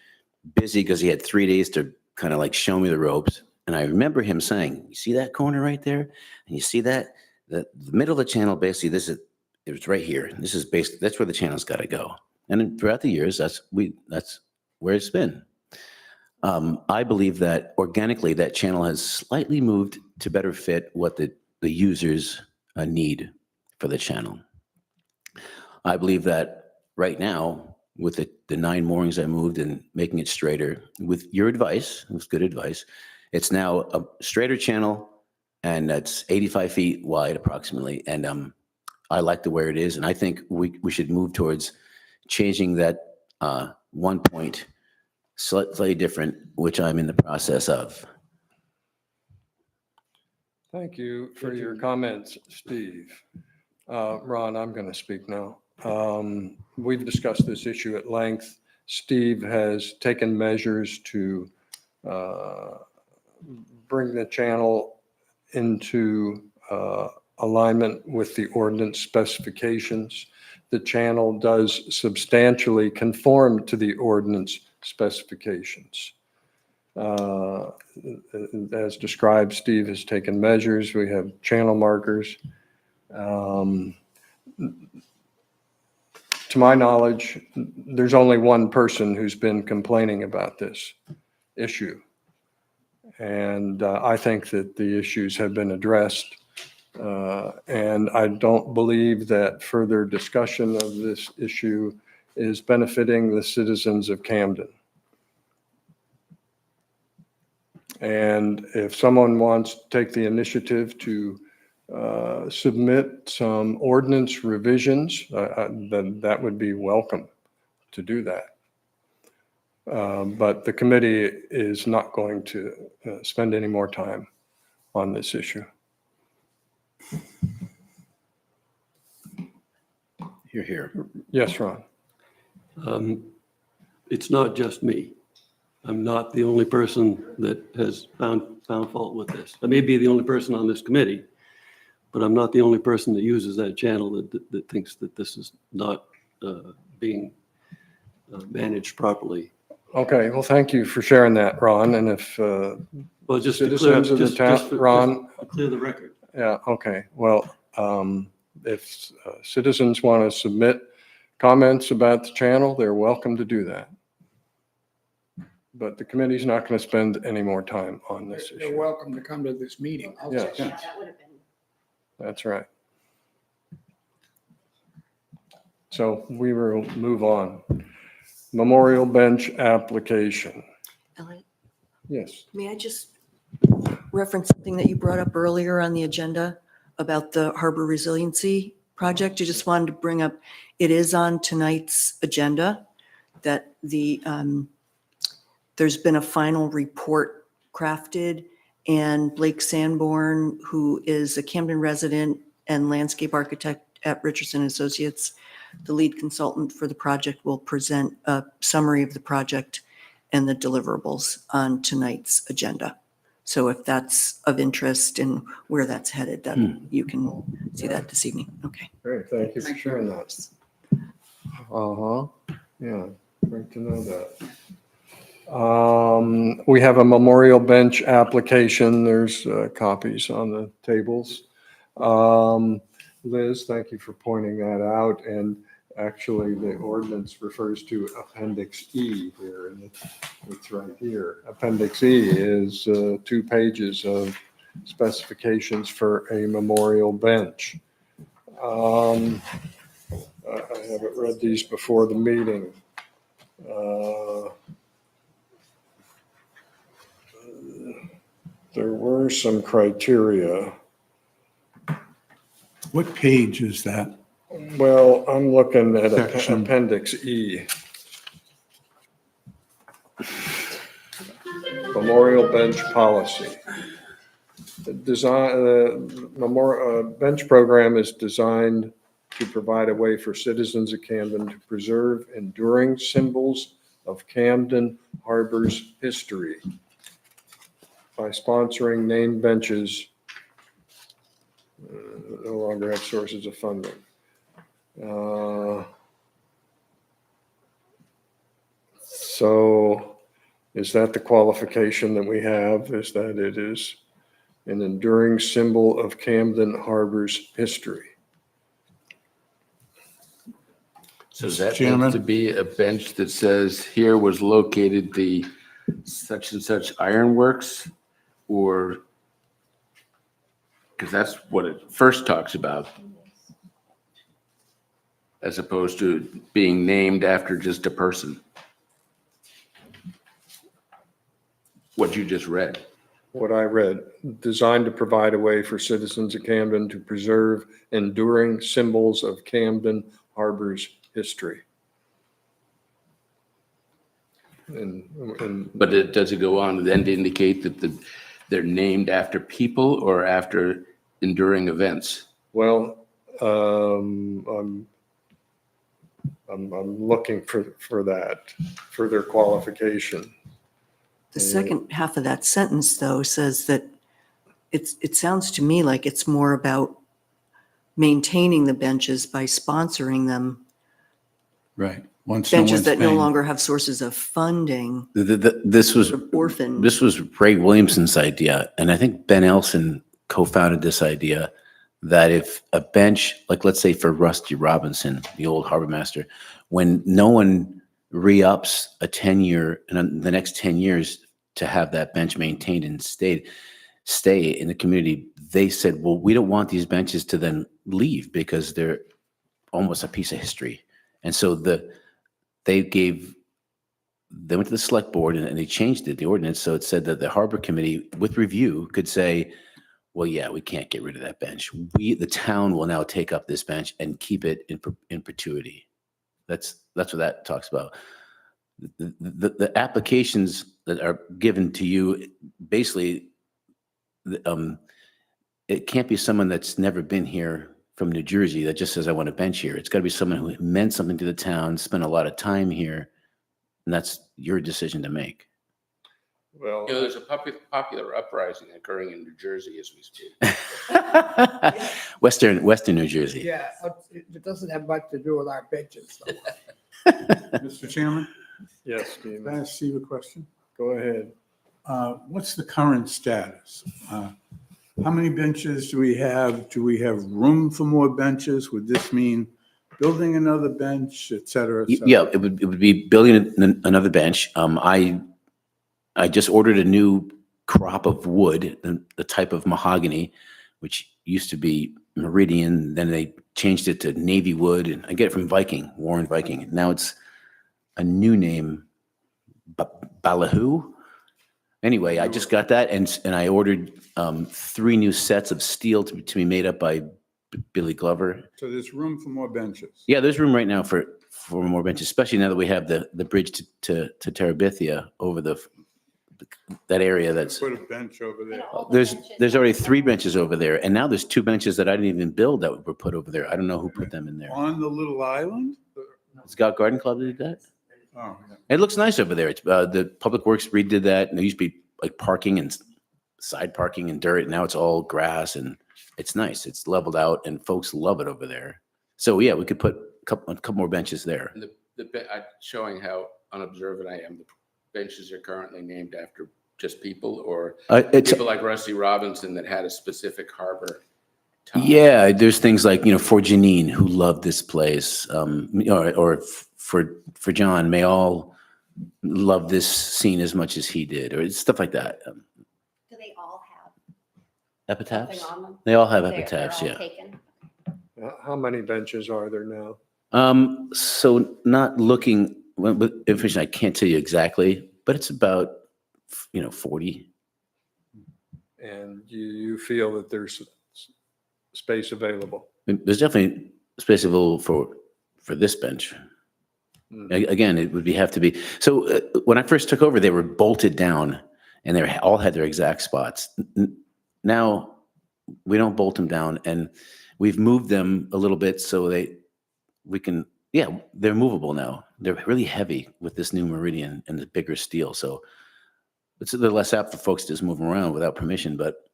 busy because he had 3 days to kind of like show me the ropes. And I remember him saying, you see that corner right there? And you see that? The middle of the channel, basically, it was right here. This is basically, that's where the channel's got to go. And then throughout the years, that's where it's been. I believe that organically, that channel has slightly moved to better fit what the users need for the channel. I believe that right now, with the 9 moorings I moved and making it straighter, with your advice, it was good advice, it's now a straighter channel, and that's 85 feet wide approximately. And I like the where it is, and I think we should move towards changing that 1 point slightly different, which I'm in the process of. Thank you for your comments, Steve. Ron, I'm going to speak now. We've discussed this issue at length. Steve has taken measures to bring the channel into alignment with the ordinance specifications. The channel does substantially conform to the ordinance specifications. As described, Steve has taken measures. We have channel markers. To my knowledge, there's only one person who's been complaining about this issue. And I think that the issues have been addressed. And I don't believe that further discussion of this issue is benefiting the citizens of Camden. And if someone wants to take the initiative to submit some ordinance revisions, then that would be welcome to do that. But the committee is not going to spend any more time on this issue. You're here. Yes, Ron. It's not just me. I'm not the only person that has found fault with this. I may be the only person on this committee, but I'm not the only person that uses that channel that thinks that this is not being managed properly. Okay, well, thank you for sharing that, Ron. And if Well, just to clear, citizens of the just town, Ron, to clear the record. yeah, okay. Well, if citizens want to submit comments about the channel, they're welcome to do that. But the committee's not going to spend any more time on this They're issue. welcome to come to this meeting. Yes, Yeah, that would have been. that's right. So we will move on. Memorial bench application. Elliot, Yes. may I just reference something that you brought up earlier on the agenda about the harbor resiliency project? I just wanted to bring up, it is on tonight's agenda, that there's been a final report crafted, and Blake Sanborn, who is a Camden resident and landscape architect at Richardson Associates, the lead consultant for the project, will present a summary of the project and the deliverables on tonight's agenda. So if that's of interest and where that's headed, then you can see that this evening. Okay. Great, thank you for sharing that. Uh-huh, yeah, great to know that. We have a memorial bench application. There's copies on the tables. Liz, thank you for pointing that out. And actually, the ordinance refers to Appendix E here, and it's right here. Appendix E is 2 pages of specifications for a memorial bench. I haven't read these before the meeting. There were some criteria. What page is that? Well, I'm looking at Section. Appendix E. Memorial bench policy. The bench program is designed to provide a way for citizens of Camden to preserve enduring symbols of Camden Harbor's history. by sponsoring named benches no longer have sources of funding. So is that the qualification that we have, is that it is an enduring symbol of Camden Harbor's history? So does that Chairman? have to be a bench that says here was located the such and such ironworks? Or, because that's what it first talks about. As opposed to being named after just a person. What you just read. What I read, designed to provide a way for citizens of Camden to preserve enduring symbols of Camden Harbor's history. And But does it go on then to indicate that they're named after people or after enduring events? well, I'm looking for that, for their qualification. The second half of that sentence, though, says that it sounds to me like it's more about maintaining the benches by sponsoring them, Right. Once benches that no paying. longer have sources of funding, This was, sort of orphan. this was Ray Williamson's idea, and I think Ben Elson co-founded this idea that if a bench, like let's say for Rusty Robinson, the old harbor master, when no one re-ups a 10-year, and the next 10 years to have that bench maintained and stay in the community, they said, well, we don't want these benches to then leave because they're almost a piece of history. And so they went to the select board and they changed it, the ordinance. So it said that the harbor committee with review could say, well, yeah, we can't get rid of that bench. The town will now take up this bench and keep it in perpetuity. That's what that talks about. The applications that are given to you, basically, it can't be someone that's never been here from New Jersey that just says, I want a bench here. It's got to be someone who meant something to the town, spent a lot of time here, and that's your decision to make. Well, You know, there's a popular uprising occurring in New Jersey as we speak. Western New Jersey. Yeah, it doesn't have much to do with our benches, though. Mr. Chairman, yes, can Steve, I ask Steve a question? go ahead. What's the current status? How many benches do we have? Do we have room for more benches? Would this mean building another bench, et cetera, et cetera? Yeah, it would be building another bench. I just ordered a new crop of wood, the type of mahogany, which used to be Meridian. Then they changed it to Navy wood, and I get it from Viking, Warren Viking. Now it's a new name, Ballyhoo. Anyway, I just got that, and I ordered 3 new sets of steel to be made up by Billy Glover. So there's room for more benches? Yeah, there's room right now for more benches, especially now that we have the bridge to Terabithia over that area. That's Put a bench over there. there's already 3 benches over there, and now there's 2 benches that I didn't even build that were put over there. I don't know who put them in there. On the little island? Scout Garden Club did that. Oh, yeah. It looks nice over there. It's the Public Works redid that, and there used to be like parking and side parking and dirt. Now it's all grass, and it's nice. It's leveled out, and folks love it over there. So yeah, we could put a couple more benches there. And showing how unobservant I am, the benches are currently named after just people or It's people like Rusty Robinson that had a specific harbor. tie. Yeah, there's things like, for Janine, who loved this place, or for John, may all love this scene as much as he did, or stuff like that. Do they all have Epitaphs? something on them? They all have They're epitaphs, all yeah. taken? How many benches are there now? So not looking, with information, I can't tell you exactly, but it's about, 40. And you feel that there's space available? There's definitely space available for this bench. Again, it would have to be. So when I first took over, they were bolted down and they all had their exact spots. Now we don't bolt them down, and we've moved them a little bit so they're movable now. They're really heavy with this new Meridian and the bigger steel. So it's a little less apt for folks to just move around without permission, but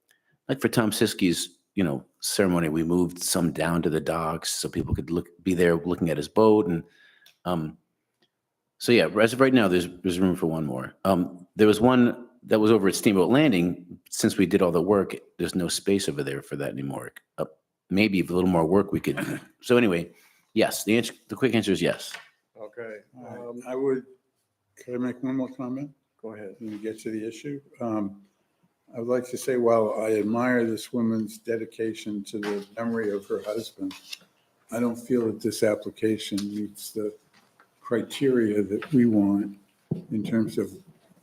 like for Tom Siskey's, ceremony, we moved some down to the docks so people could be there looking at his boat. And so yeah, as of right now, there's room for one more. There was one that was over at Steamboat Landing. Since we did all the work, there's no space over there for that anymore. Maybe with a little more work we could. So anyway, yes, the quick answer is yes. Okay, Could I make one more comment? go ahead. When we get to the issue. I would like to say, while I admire this woman's dedication to the memory of her husband, I don't feel that this application meets the criteria that we want in terms of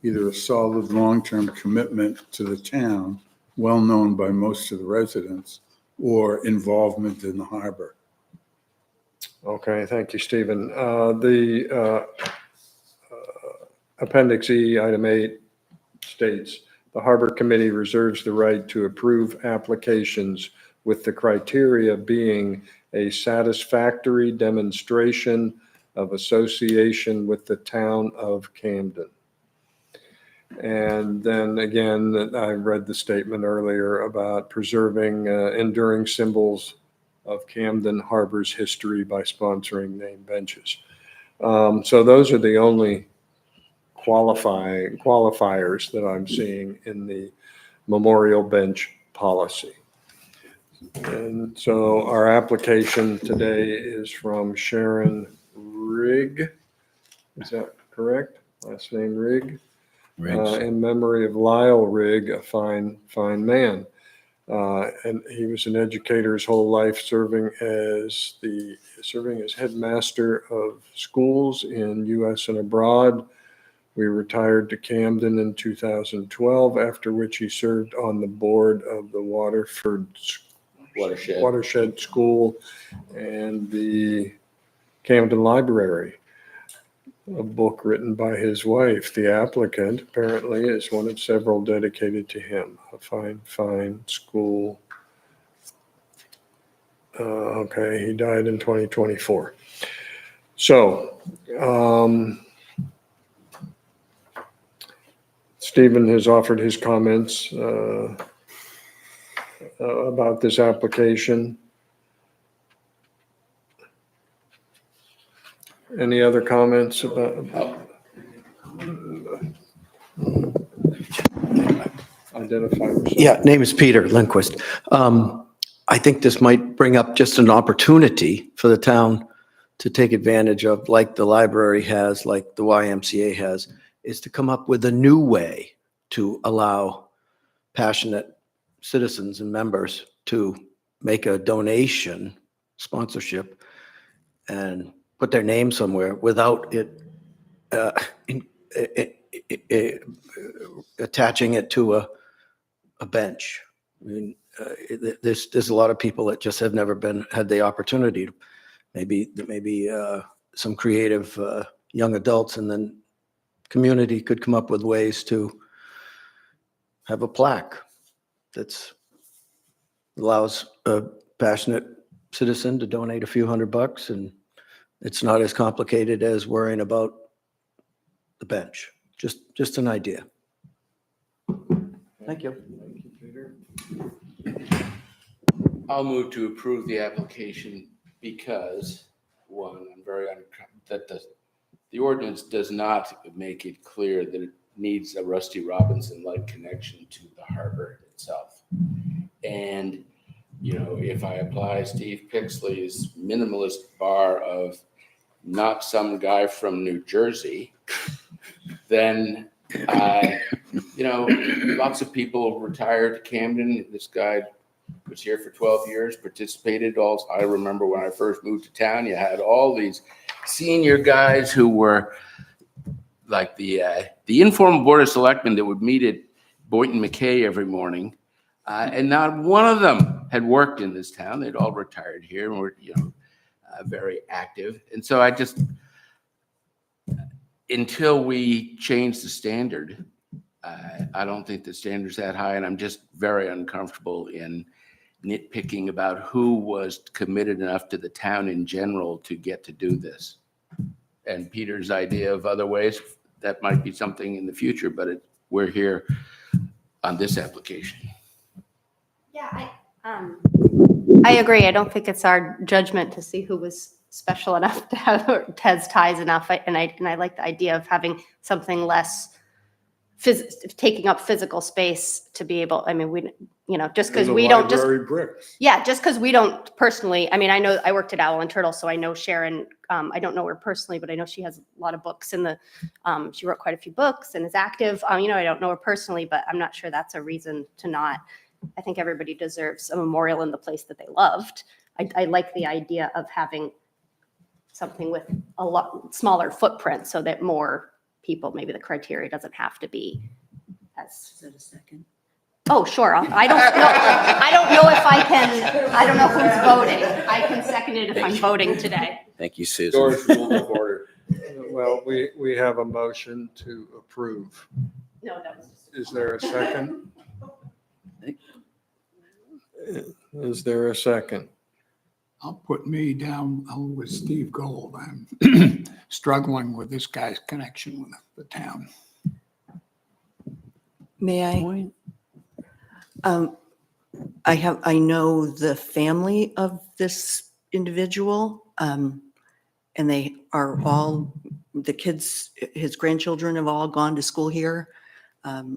either a solid long-term commitment to the town, well-known by most of the residents, or involvement in the harbor. Okay, thank you, Stephen. The Appendix E, Item 8 states, the Harbor Committee reserves the right to approve applications with the criteria being a satisfactory demonstration of association with the town of Camden. And then again, I read the statement earlier about preserving enduring symbols of Camden Harbor's history by sponsoring named benches. So those are the only qualifiers that I'm seeing in the memorial bench policy. And so our application today is from Sharon Rigg. Is that correct? Last name Rigg? In memory of Lyle Rigg, a fine man. And he was an educator his whole life, serving as headmaster of schools in U.S. and abroad. We retired to Camden in 2012, after which he served on the board of the Waterford Watershed School and the Camden Library. A book written by his wife, the applicant, apparently is one of several dedicated to him. A fine school. Okay, he died in 2024. So, Stephen has offered his comments about this application. Any other comments about? Identify yourself. Yeah, name is Peter Lindquist. I think this might bring up just an opportunity for the town to take advantage of, like the library has, like the YMCA has, is to come up with a new way to allow passionate citizens and members to make a donation, sponsorship, and put their name somewhere without it attaching it to a bench. I mean, there's a lot of people that just have never had the opportunity to, maybe some creative young adults and then community could come up with ways to have a plaque that allows a passionate citizen to donate a few $100, and it's not as complicated as worrying about the bench. Just an idea. Thank you. Thank you, Peter. I'll move to approve the application because, one, I'm very that the ordinance does not make it clear that it needs a Rusty Robinson-like connection to the harbor itself. And, if I apply Steve Pixley's minimalist bar of not some guy from New Jersey, then, lots of people retired to Camden. This guy was here for 12 years, participated. I remember when I first moved to town, you had all these senior guys who were like the informal board of selectmen that would meet at Boynton McKay every morning. And not one of them had worked in this town. They'd all retired here and were, very active. And so until we change the standard, I don't think the standard's that high. And I'm just very uncomfortable in nitpicking about who was committed enough to the town in general to get to do this. And Peter's idea of other ways, that might be something in the future, but we're here on this application. Yeah, I agree. I don't think it's our judgment to see who was special enough to have, or has ties enough. And I like the idea of having something less taking up physical space to be able, I mean, just because we don't just. Library bricks. Yeah, just because we don't personally, I mean, I know I worked at Owl and Turtle, so I know Sharon, I don't know her personally, but I know she has a lot of books she wrote quite a few books and is active. I don't know her personally, but I'm not sure that's a reason to not. I think everybody deserves a memorial in the place that they loved. I like the idea of having something with a lot smaller footprint so that more people, maybe the criteria doesn't have to be as. Is that a second? Oh, sure. I don't know if I can, I don't know who's voting. I can second it if I'm voting today. Thank you, Susan. Doris, rule of order. Well, we have a motion to approve. No, that was just. Is there a second? Is there a second? I'll put me down with Steve Gold. I'm struggling with this guy's connection with the town. May I? I know the family of this individual, and they are all, the kids, his grandchildren have all gone to school here.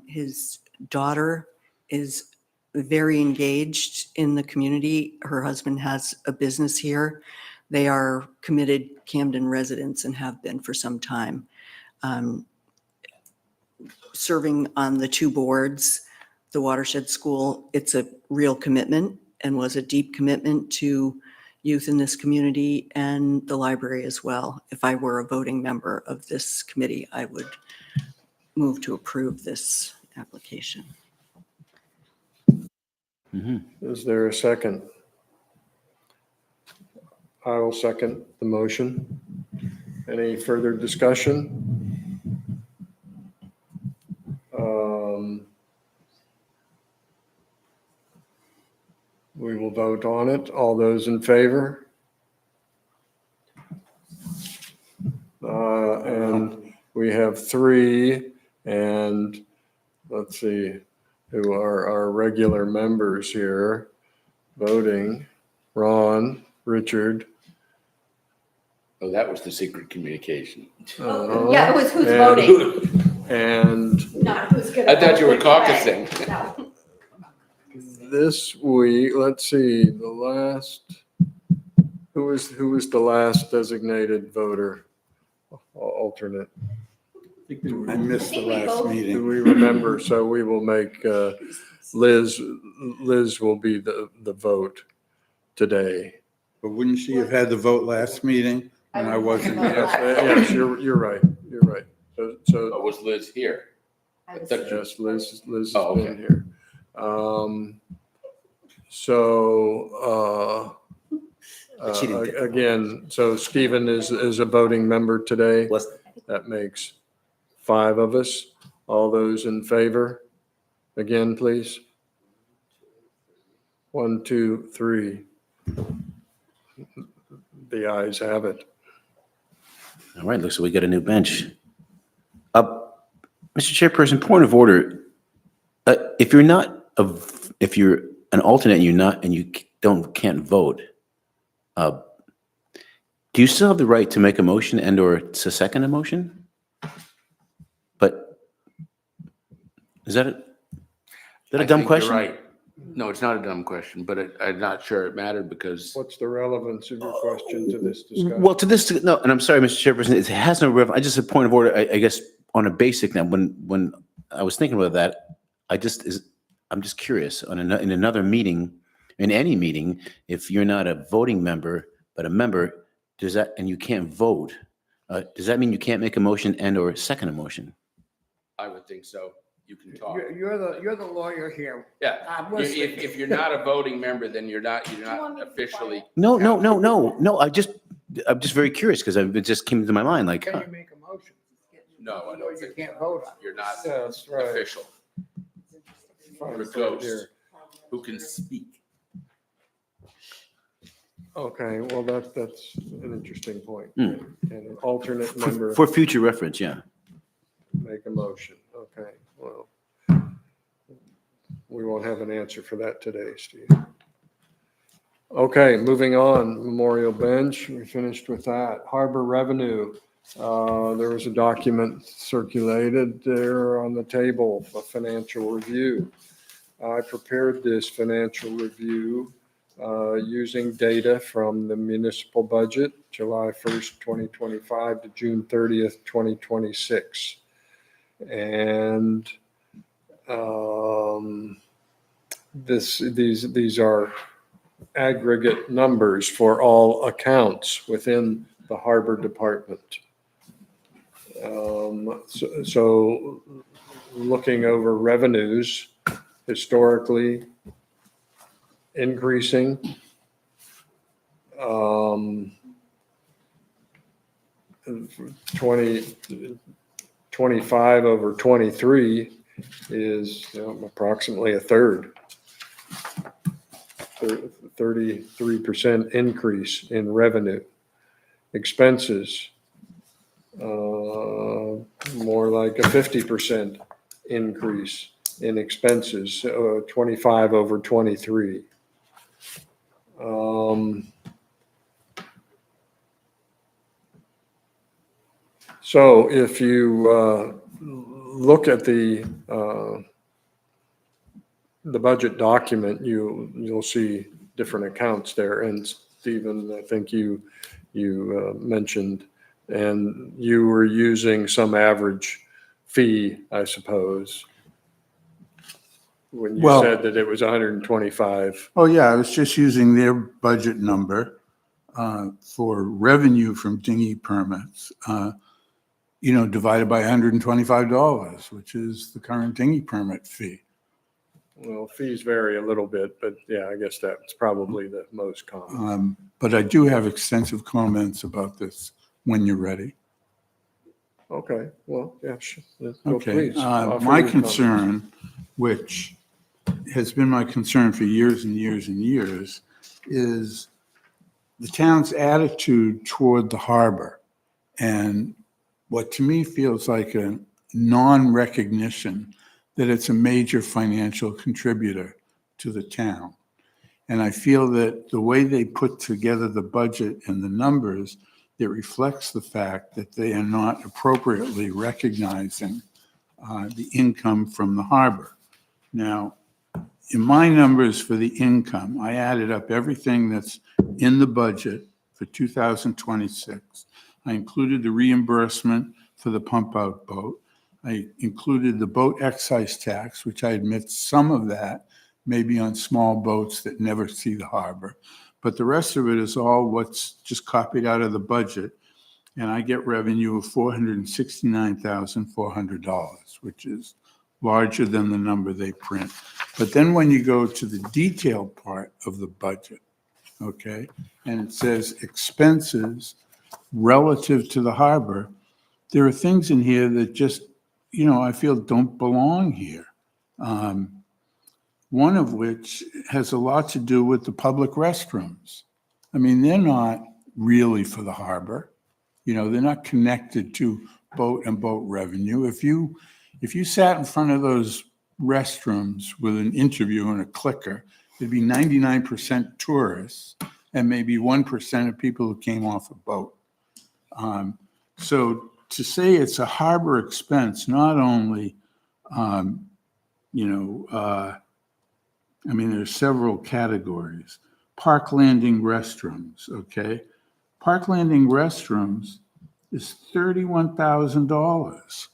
His daughter is very engaged in the community. Her husband has a business here. They are committed Camden residents and have been for some time. Serving on the two boards, the Watershed School, it's a real commitment and was a deep commitment to youth in this community and the library as well. If I were a voting member of this committee, I would move to approve this application. Is there a second? I will second the motion. Any further discussion? We will vote on it. All those in favor? And we have three, and let's see, who are our regular members here voting. Ron, Richard. Oh, that was the secret communication. Yeah, it was who's voting, And not who's gonna. I thought you were vote which way. caucusing. No. this week, let's see, the last, who was the last designated voter, alternate? I missed the last meeting. Do we remember? So we will make, Liz will be the vote today. But wouldn't she have had the vote last meeting when I wasn't here? Yes, you're right. You're right. So, Oh, was Liz here? I was- yes, Liz has Oh, okay. been here. She didn't get the vote. Again, so Stephen is a voting member today. That makes 5 of us. All those in favor? Again, please. 1, 2, 3. The ayes have it. All right, looks like we got a new bench. Mr. Chairperson, point of order. If you're an alternate and you're not, and you can't vote, do you still have the right to make a motion and or to second a motion? But is that a I dumb think question? you're right. No, it's not a dumb question, but I'm not sure it mattered because What's the relevance of your question to this discussion? Well, to this, no, and I'm sorry, Mr. Chairperson, it has no, I just a point of order, I guess, on a basic now, when I was thinking about that, I'm just curious, in another meeting, in any meeting, if you're not a voting member, but a member, does that, and you can't vote, does that mean you can't make a motion and or second a motion? I would think so. You can talk. You're the lawyer here. Yeah. I'm If, listening. if you're not a voting member, then you're not want me to be officially. No, I'm just very curious, because it just came to my mind, like, Can you make a motion? No, I You don't think can't vote on it. you're not That's right. official. Fine, You're a right ghost here. who can speak. Okay, well, that's an interesting point. Hmm. Can an alternate member for future reference, yeah. make a motion? Okay, well, we won't have an answer for that today, Steve. Okay, moving on, Memorial Bench, we finished with that. Harbor revenue, there was a document circulated there on the table, a financial review. I prepared this financial review using data from the municipal budget, July 1st, 2025 to June 30th, 2026. And these are aggregate numbers for all accounts within the harbor department. So looking over revenues, historically increasing. 25 over 23 is approximately a third. 33% increase in revenue. Expenses, more like a 50% increase in expenses, 25 over 23. So if you look at the budget document, you'll see different accounts there. And Stephen, I think you mentioned, and you were using some average fee, I suppose, when you Well- said that it was 125. Oh, yeah, I was just using their budget number for revenue from dinghy permits, divided by $125, which is the current dinghy permit fee. Well, fees vary a little bit, but yeah, I guess that's probably the most common. But I do have extensive comments about this when you're ready. Okay, well, yeah, sure. Go, Okay, please. Offer my your comments. concern, which has been my concern for years and years and years, is the town's attitude toward the harbor. And what to me feels like a non-recognition that it's a major financial contributor to the town. And I feel that the way they put together the budget and the numbers, it reflects the fact that they are not appropriately recognizing the income from the harbor. Now, in my numbers for the income, I added up everything that's in the budget for 2026. I included the reimbursement for the pump-out boat. I included the boat excise tax, which I admit some of that may be on small boats that never see the harbor. But the rest of it is all what's just copied out of the budget. And I get revenue of $469,400, which is larger than the number they print. But then when you go to the detailed part of the budget, okay, and it says expenses relative to the harbor, there are things in here that just, I feel don't belong here. One of which has a lot to do with the public restrooms. I mean, they're not really for the harbor. They're not connected to boat and boat revenue. If you sat in front of those restrooms with an interview and a clicker, it'd be 99% tourists and maybe 1% of people who came off a boat. So to say it's a harbor expense, not only, there's several categories. Park landing restrooms, okay? Park landing restrooms is $31,000.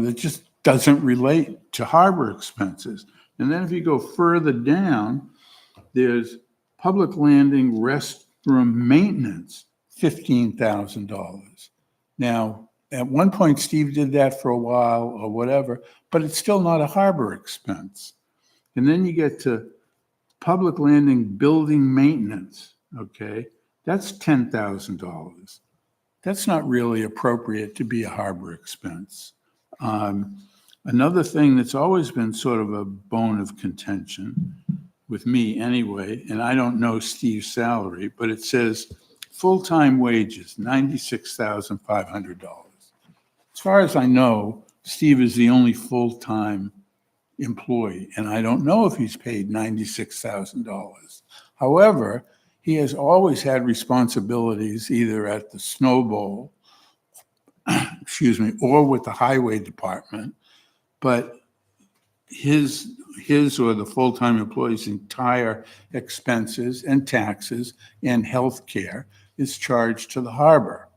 That just doesn't relate to harbor expenses. And then if you go further down, there's public landing restroom maintenance, $15,000. Now, at one point, Steve did that for a while or whatever, but it's still not a harbor expense. And then you get to public landing building maintenance, okay? That's $10,000. That's not really appropriate to be a harbor expense. Another thing that's always been sort of a bone of contention with me anyway, and I don't know Steve's salary, but it says full-time wages, $96,500. As far as I know, Steve is the only full-time employee, and I don't know if he's paid $96,000. However, he has always had responsibilities either at the Snow Bowl, excuse me, or with the Highway Department, but his or the full-time employee's entire expenses and taxes and health care is charged to the harbor.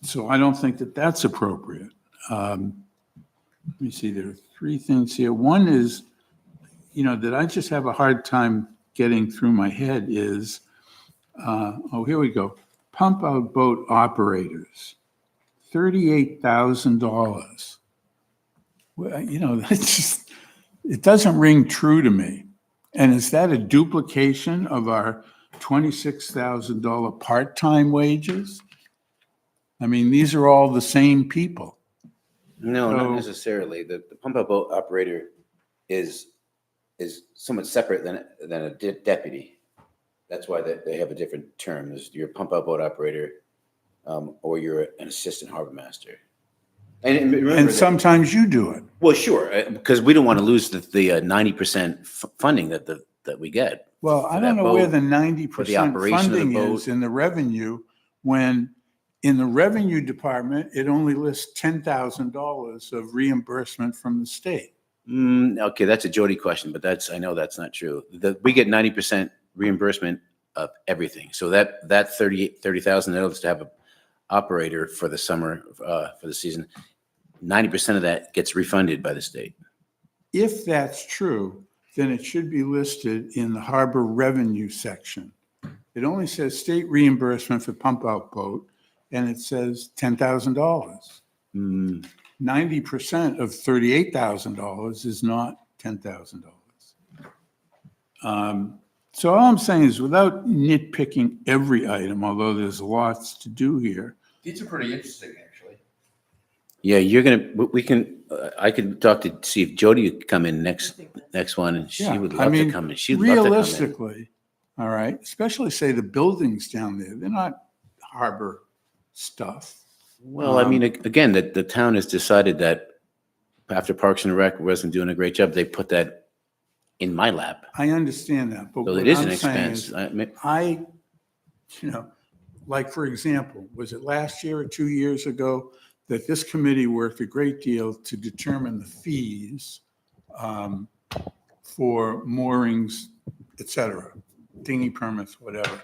So I don't think that that's appropriate. Let me see, there are three things here. One is, that I just have a hard time getting through my head is, here we go. Pump out boat operators, $38,000. Well, that's just, it doesn't ring true to me. And is that a duplication of our $26,000 part-time wages? I mean, these are all the same people. No, So- not necessarily. The pump out boat operator is somewhat separate than a deputy. That's why they have a different term. There's your pump out boat operator, or you're an assistant harbor master. And remember And that- sometimes you do it. well, sure, because we don't want to lose the 90% funding that we get. Well, I for don't that know where boat, the for the 90% operation of the funding boat. is in the revenue, when in the revenue department, it only lists $10,000 of reimbursement from the state. Okay, that's a Jody question, but I know that's not true. We get 90% reimbursement of everything. So that $30,000 to have an operator for the summer, for the season, 90% of that gets refunded by the state. If that's true, then it should be listed in the harbor revenue section. It only says state reimbursement for pump out boat, and it says $10,000. 90% of $38,000 is not $10,000. So all I'm saying is, without nitpicking every item, although there's lots to do here, These are pretty interesting, actually. Yeah, I can see if Jody could come in next one, and she Yeah, would I love to mean, come in. She'd love to come in. realistically, all right, especially say the buildings down there, they're not harbor stuff. Well, I mean, again, the town has decided that after Parks and Rec wasn't doing a great job, they put that in my lap. I understand that, but So what it is an I'm saying expense. is, like, for example, was it last year or 2 years ago that this committee worked a great deal to determine the fees for moorings, et cetera, dinghy permits, whatever.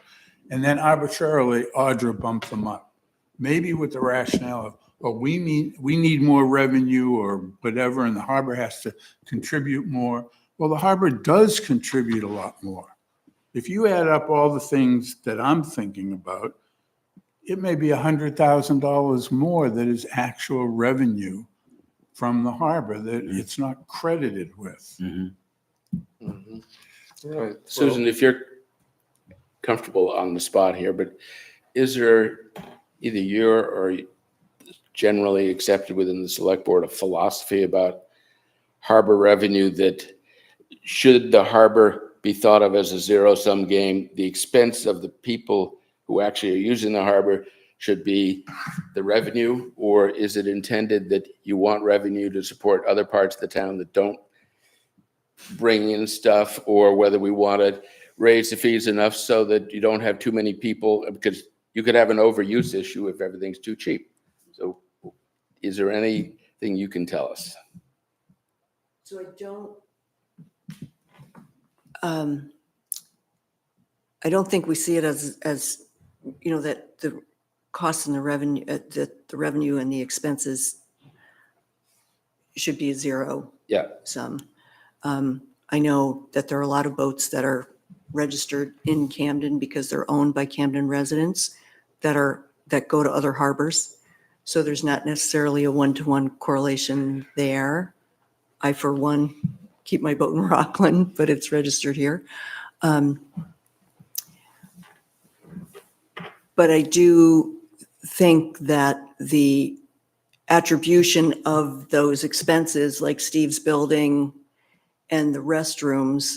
And then arbitrarily, Audra bumped them up. Maybe with the rationale of, well, we need more revenue or whatever, and the harbor has to contribute more. Well, the harbor does contribute a lot more. If you add up all the things that I'm thinking about, it may be $100,000 more that is actual revenue from the harbor that it's not credited with. Mhm. Right. Susan, if you're comfortable on the spot here, but is there either your or generally accepted within the select board a philosophy about harbor revenue that should the harbor be thought of as a zero-sum game, the expense of the people who actually are using the harbor should be the revenue, or is it intended that you want revenue to support other parts of the town that don't bring in stuff, or whether we want to raise the fees enough so that you don't have too many people, because you could have an overuse issue if everything's too cheap. So is there anything you can tell us? So I don't think we see it as that the costs and the revenue, that the revenue and the expenses should be a zero Yeah. sum. I know that there are a lot of boats that are registered in Camden because they're owned by Camden residents that go to other harbors. So there's not necessarily a one-to-one correlation there. I, for one, keep my boat in Rockland, but it's registered here. But I do think that the attribution of those expenses, like Steve's building and the restrooms,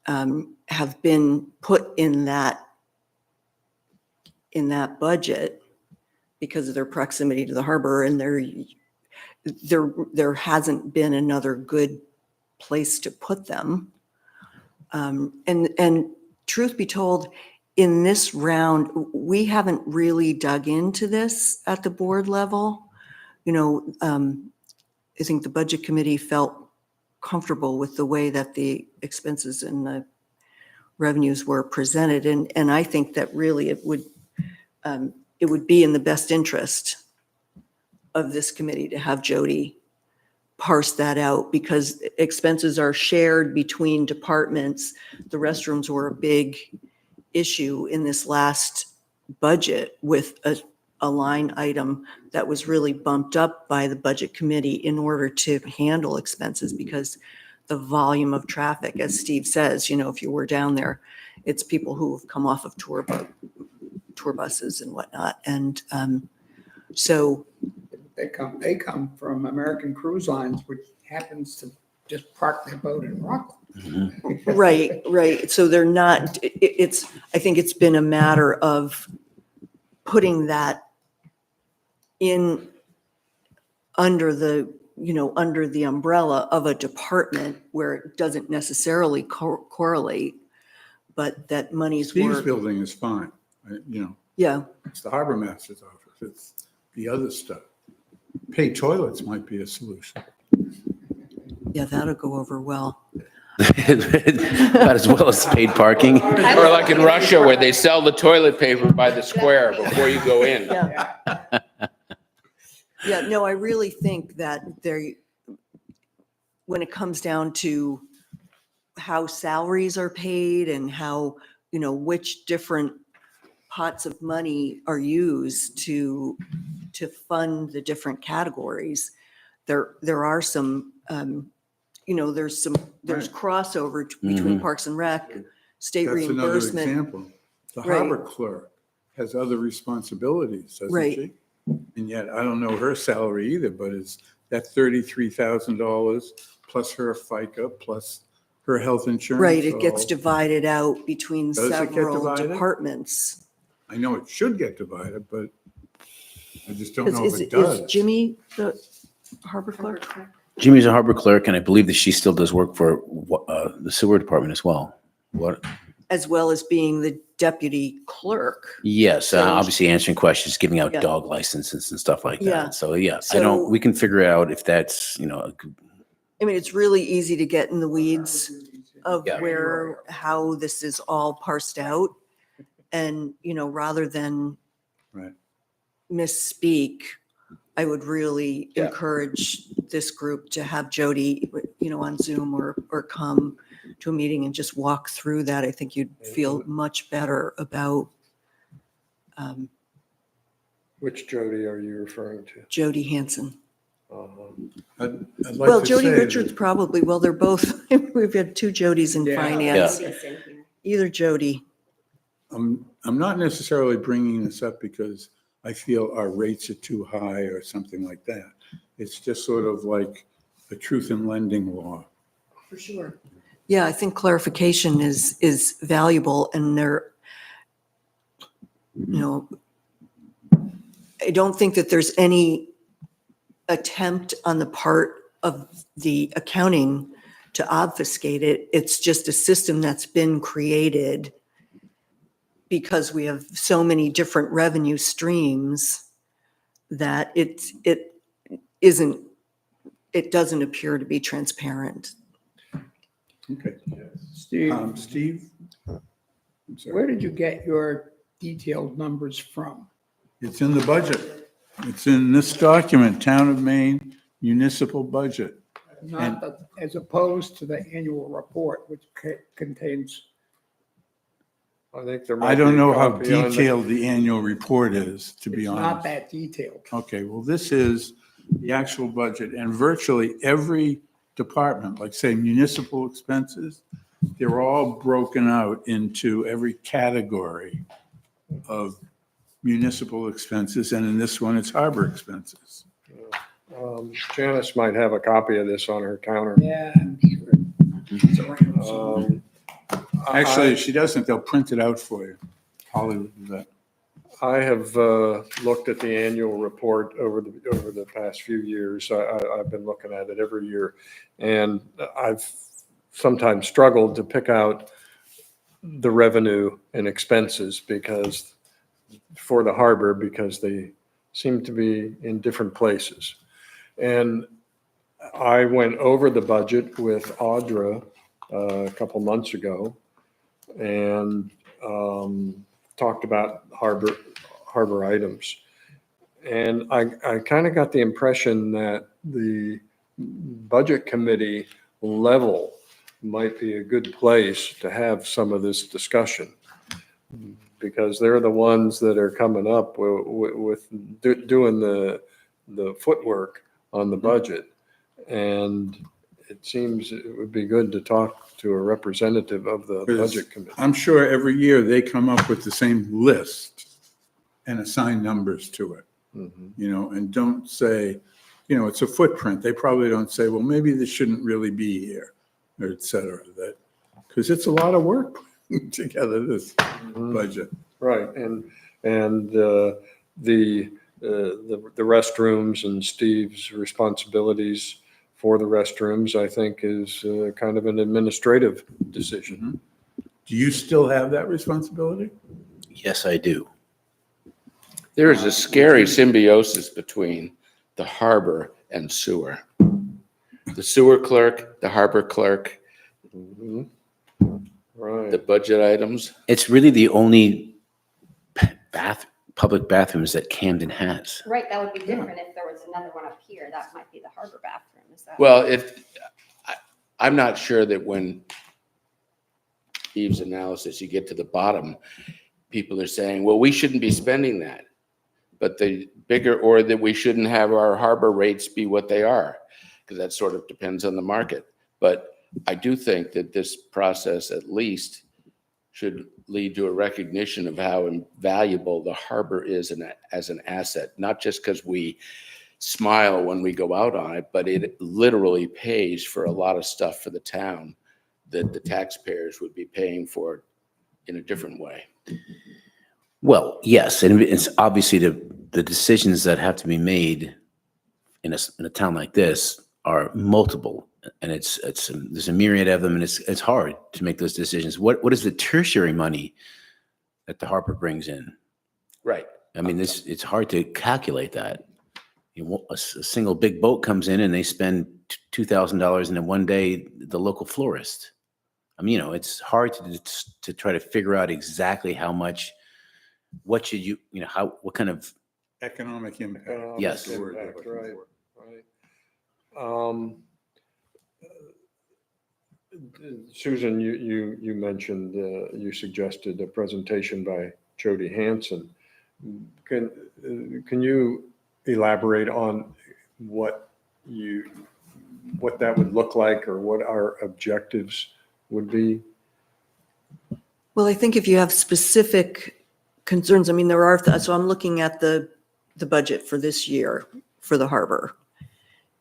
have been put in that budget because of their proximity to the harbor, and there hasn't been another good place to put them. And truth be told, in this round, we haven't really dug into this at the board level. You know, I think the budget committee felt comfortable with the way that the expenses and the revenues were presented. And I think that really it would be in the best interest of this committee to have Jody parse that out, because expenses are shared between departments. The restrooms were a big issue in this last budget with a line item that was really bumped up by the budget committee in order to handle expenses, because the volume of traffic, as Steve says, you know, if you were down there, it's people who have come off of tour buses and whatnot. And so They come from American Cruise Lines, which happens to just park their boat in Rockland. Right. So they're not, I think it's been a matter of putting that in under the umbrella of a department where it doesn't necessarily correlate, but that money's Steve's worth. building is fine, you know, Yeah, it's the harbor master's office, it's the other stuff. Paid toilets might be a solution. yeah, that'll go over well. About as well as paid parking. Or like in Russia where they sell the toilet paper by the square before you go in. Yeah. Yeah, no, I really think that when it comes down to how salaries are paid and how, you know, which different pots of money are used to fund the different categories, there are some, you know, there's crossover between Parks and Rec, state That's another reimbursement. example. The Right. harbor clerk has other responsibilities, doesn't Right. she? And yet, I don't know her salary either, but it's that $33,000 plus her FICA, plus her health insurance. Right, it gets so divided out between Does it get several divided? departments. I know it should get divided, but I just don't know Is if it does. Jimmy the harbor clerk? Jimmy's a harbor clerk, and I believe that she still does work for the sewer department as well. What? As well as being the deputy clerk. Yes, So- obviously answering questions, giving out Yeah. dog licenses and stuff like Yeah. that. So yeah, So- we can figure out if that's, you know, I mean, it's really easy to get in the weeds of Yeah. how this is all parsed out. And, you know, rather than Right. misspeak, I would really Yeah. encourage this group to have Jody, you know, on Zoom or come to a meeting and just walk through that. I think you'd feel much better about Which Jody are you referring to? Jody Hanson. I'd like Well, to Jody say Richards that probably, well, they're both, we've had two Jodys in Yeah. finance. Yes, in here. Either Jody. I'm not necessarily bringing this up because I feel our rates are too high or something like that. It's just sort of like the truth in lending law. For sure. Yeah, I think clarification is valuable, and there, you know, I don't think that there's any attempt on the part of the accounting to obfuscate it. It's just a system that's been created because we have so many different revenue streams that it doesn't appear to be transparent. Okay. Steve, Steve? I'm sorry. where did you get your detailed numbers from? It's in the budget. It's in this document, Town of Maine Municipal Budget. As opposed to the annual report, which contains, I think there might I be don't a know how copy on the- detailed the annual report is, to be it's not honest. that detailed. Okay, well, this is the actual budget, and virtually every department, like say municipal expenses, they're all broken out into every category of municipal expenses, and in this one, it's harbor expenses. Janice might have a copy of this on her counter. Yeah, I'm sure. It's around somewhere. Um, Actually, if she doesn't, they'll print it out for you. Holly will do that. I have looked at the annual report over the past few years. I've been looking at it every year, and I've sometimes struggled to pick out the revenue and expenses for the harbor because they seem to be in different places. And I went over the budget with Audra a couple months ago and talked about harbor items. And I kind of got the impression that the budget committee level might be a good place to have some of this discussion, because they're the ones that are coming up with doing the footwork on the budget. And it seems it would be good to talk to a representative of the budget committee. I'm sure every year they come up with the same list and assign numbers to it, and don't say, it's a footprint. They probably don't say, well, maybe this shouldn't really be here, or et cetera. Because it's a lot of work putting together this budget. Right, and the restrooms and Steve's responsibilities for the restrooms, I think, is kind of an administrative decision. Do you still have that responsibility? Yes, I do. There is a scary symbiosis between the harbor and sewer. The sewer clerk, the harbor clerk, Right. the budget items. It's really the only public bathrooms that Camden has. Right, that would be different if there was another one up here. That might be the harbor bathroom, is that? Well, I'm not sure that when Eve's analysis, you get to the bottom, people are saying, well, we shouldn't be spending that. But or that we shouldn't have our harbor rates be what they are, because that sort of depends on the market. But I do think that this process at least should lead to a recognition of how valuable the harbor is as an asset, not just because we smile when we go out on it, but it literally pays for a lot of stuff for the town that the taxpayers would be paying for in a different way. Well, yes, and it's obviously the decisions that have to be made in a town like this are multiple, and there's a myriad of them, and it's hard to make those decisions. What is the tertiary money that the harbor brings in? Right. I mean, it's hard to calculate that. A single big boat comes in and they spend $2,000, and then one day the local florist. I mean, it's hard to try to figure out exactly how much. What should what kind of Economic impact. Yes. is the word they're Impact, looking right. for. Susan, you mentioned, you suggested a presentation by Jody Hansen. Can you elaborate on what that would look like, or what our objectives would be? Well, I think if you have specific concerns, I mean, there are, so I'm looking at the budget for this year for the harbor.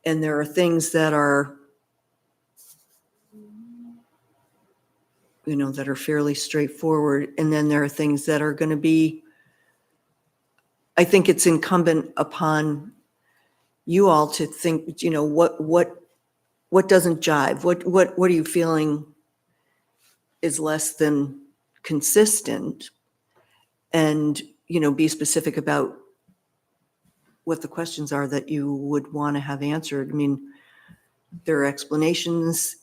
And there are things that are, that are fairly straightforward. And then there are things that are going to be, I think it's incumbent upon you all to think, what doesn't jive? What are you feeling is less than consistent? And, be specific about what the questions are that you would want to have answered. I mean, there are explanations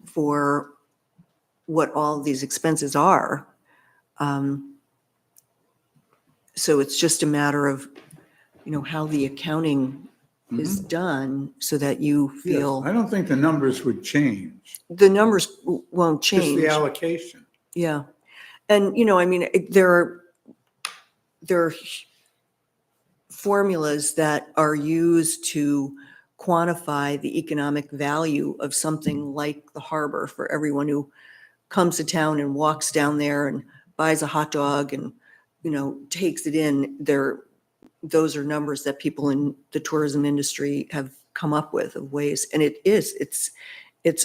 for what all these expenses are. So it's just a matter of, how the accounting is done so that you Yes, feel I don't think the numbers would change, the numbers won't just change. the allocation. Yeah. And, I mean, there are formulas that are used to quantify the economic value of something like the harbor for everyone who comes to town and walks down there and buys a hot dog and, takes it in. Those are numbers that people in the tourism industry have come up with of ways. And it's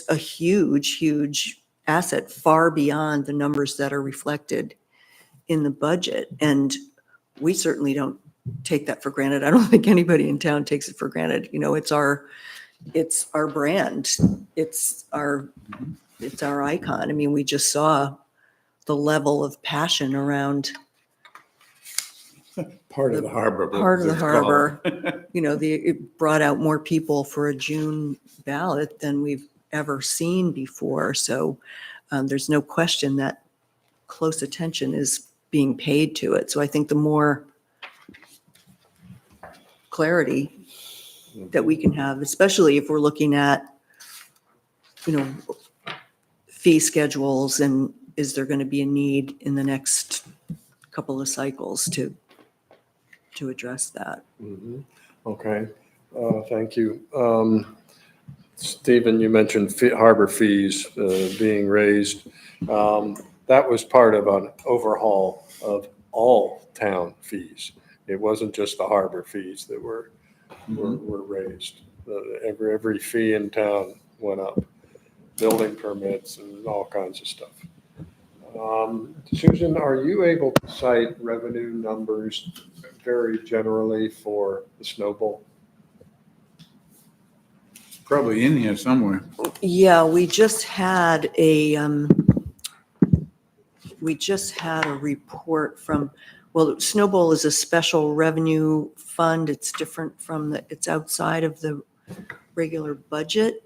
a huge, huge asset, far beyond the numbers that are reflected in the budget. And we certainly don't take that for granted. I don't think anybody in town takes it for granted. You know, it's our brand. It's our icon. I mean, we just saw the level of passion around Part of the harbor. part of the let's call it. harbor. You know, it brought out more people for a June ballot than we've ever seen before. So there's no question that close attention is being paid to it. So I think the more clarity that we can have, especially if we're looking at, you know, fee schedules, and is there going to be a need in the next couple of cycles to address that? Mhm. Okay, thank you. Stephen, you mentioned harbor fees being raised. That was part of an overhaul of all town fees. It wasn't just the harbor fees that were raised. Every fee in town went up, building permits and all kinds of stuff. Susan, are you able to cite revenue numbers very generally for the Snowball? Probably in here somewhere. Yeah, we just had a report from, well, Snowball is a special revenue fund. It's different from it's outside of the regular budget.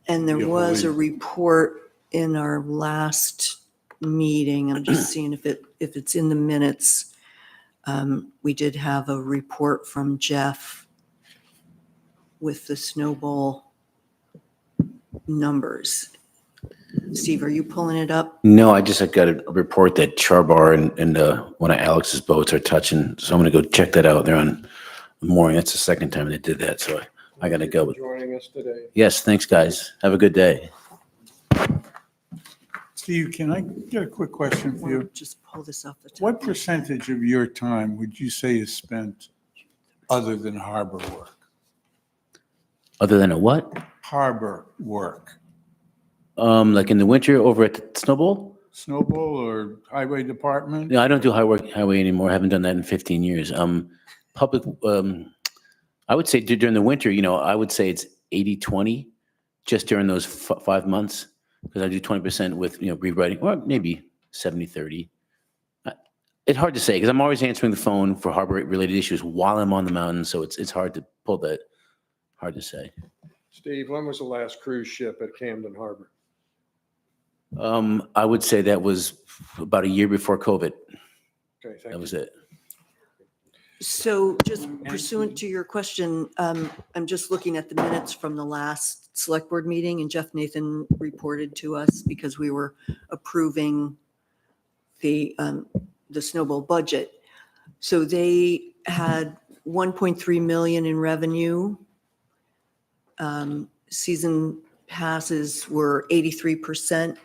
And there Yeah, was a believe. report in our last meeting. I'm just seeing if it's in the minutes. We did have a report from Jeff with the Snowball numbers. Steve, are you pulling it up? No, I got a report that Charbar and one of Alex's boats are touching. So I'm going to go check that out. They're on the mooring. That's the second time they did that. So I got to go. Joining us today. Yes, thanks, guys. Have a good day. Steve, can I get a quick question for you? Just pull this off the top. What percentage of your time would you say is spent other than harbor work? Other than a what? Harbor work? Like in the winter over at the Snowball? Snowball or highway department? No, I don't do highway anymore. I haven't done that in 15 years. Public, I would say during the winter, I would say it's 80-20 just during those 5 months, because I do 20% with, rewriting, or maybe 70-30. It's hard to say because I'm always answering the phone for harbor related issues while I'm on the mountain. So it's hard to pull that, hard to say. Steve, when was the last cruise ship at Camden Harbor? I would say that was about a year before COVID. Okay, thank That you. was it. So just pursuant to your question, I'm just looking at the minutes from the last select board meeting, and Jeff Nathan reported to us because we were approving the Snowball budget. So they had 1.3 million in revenue. Season passes were 83%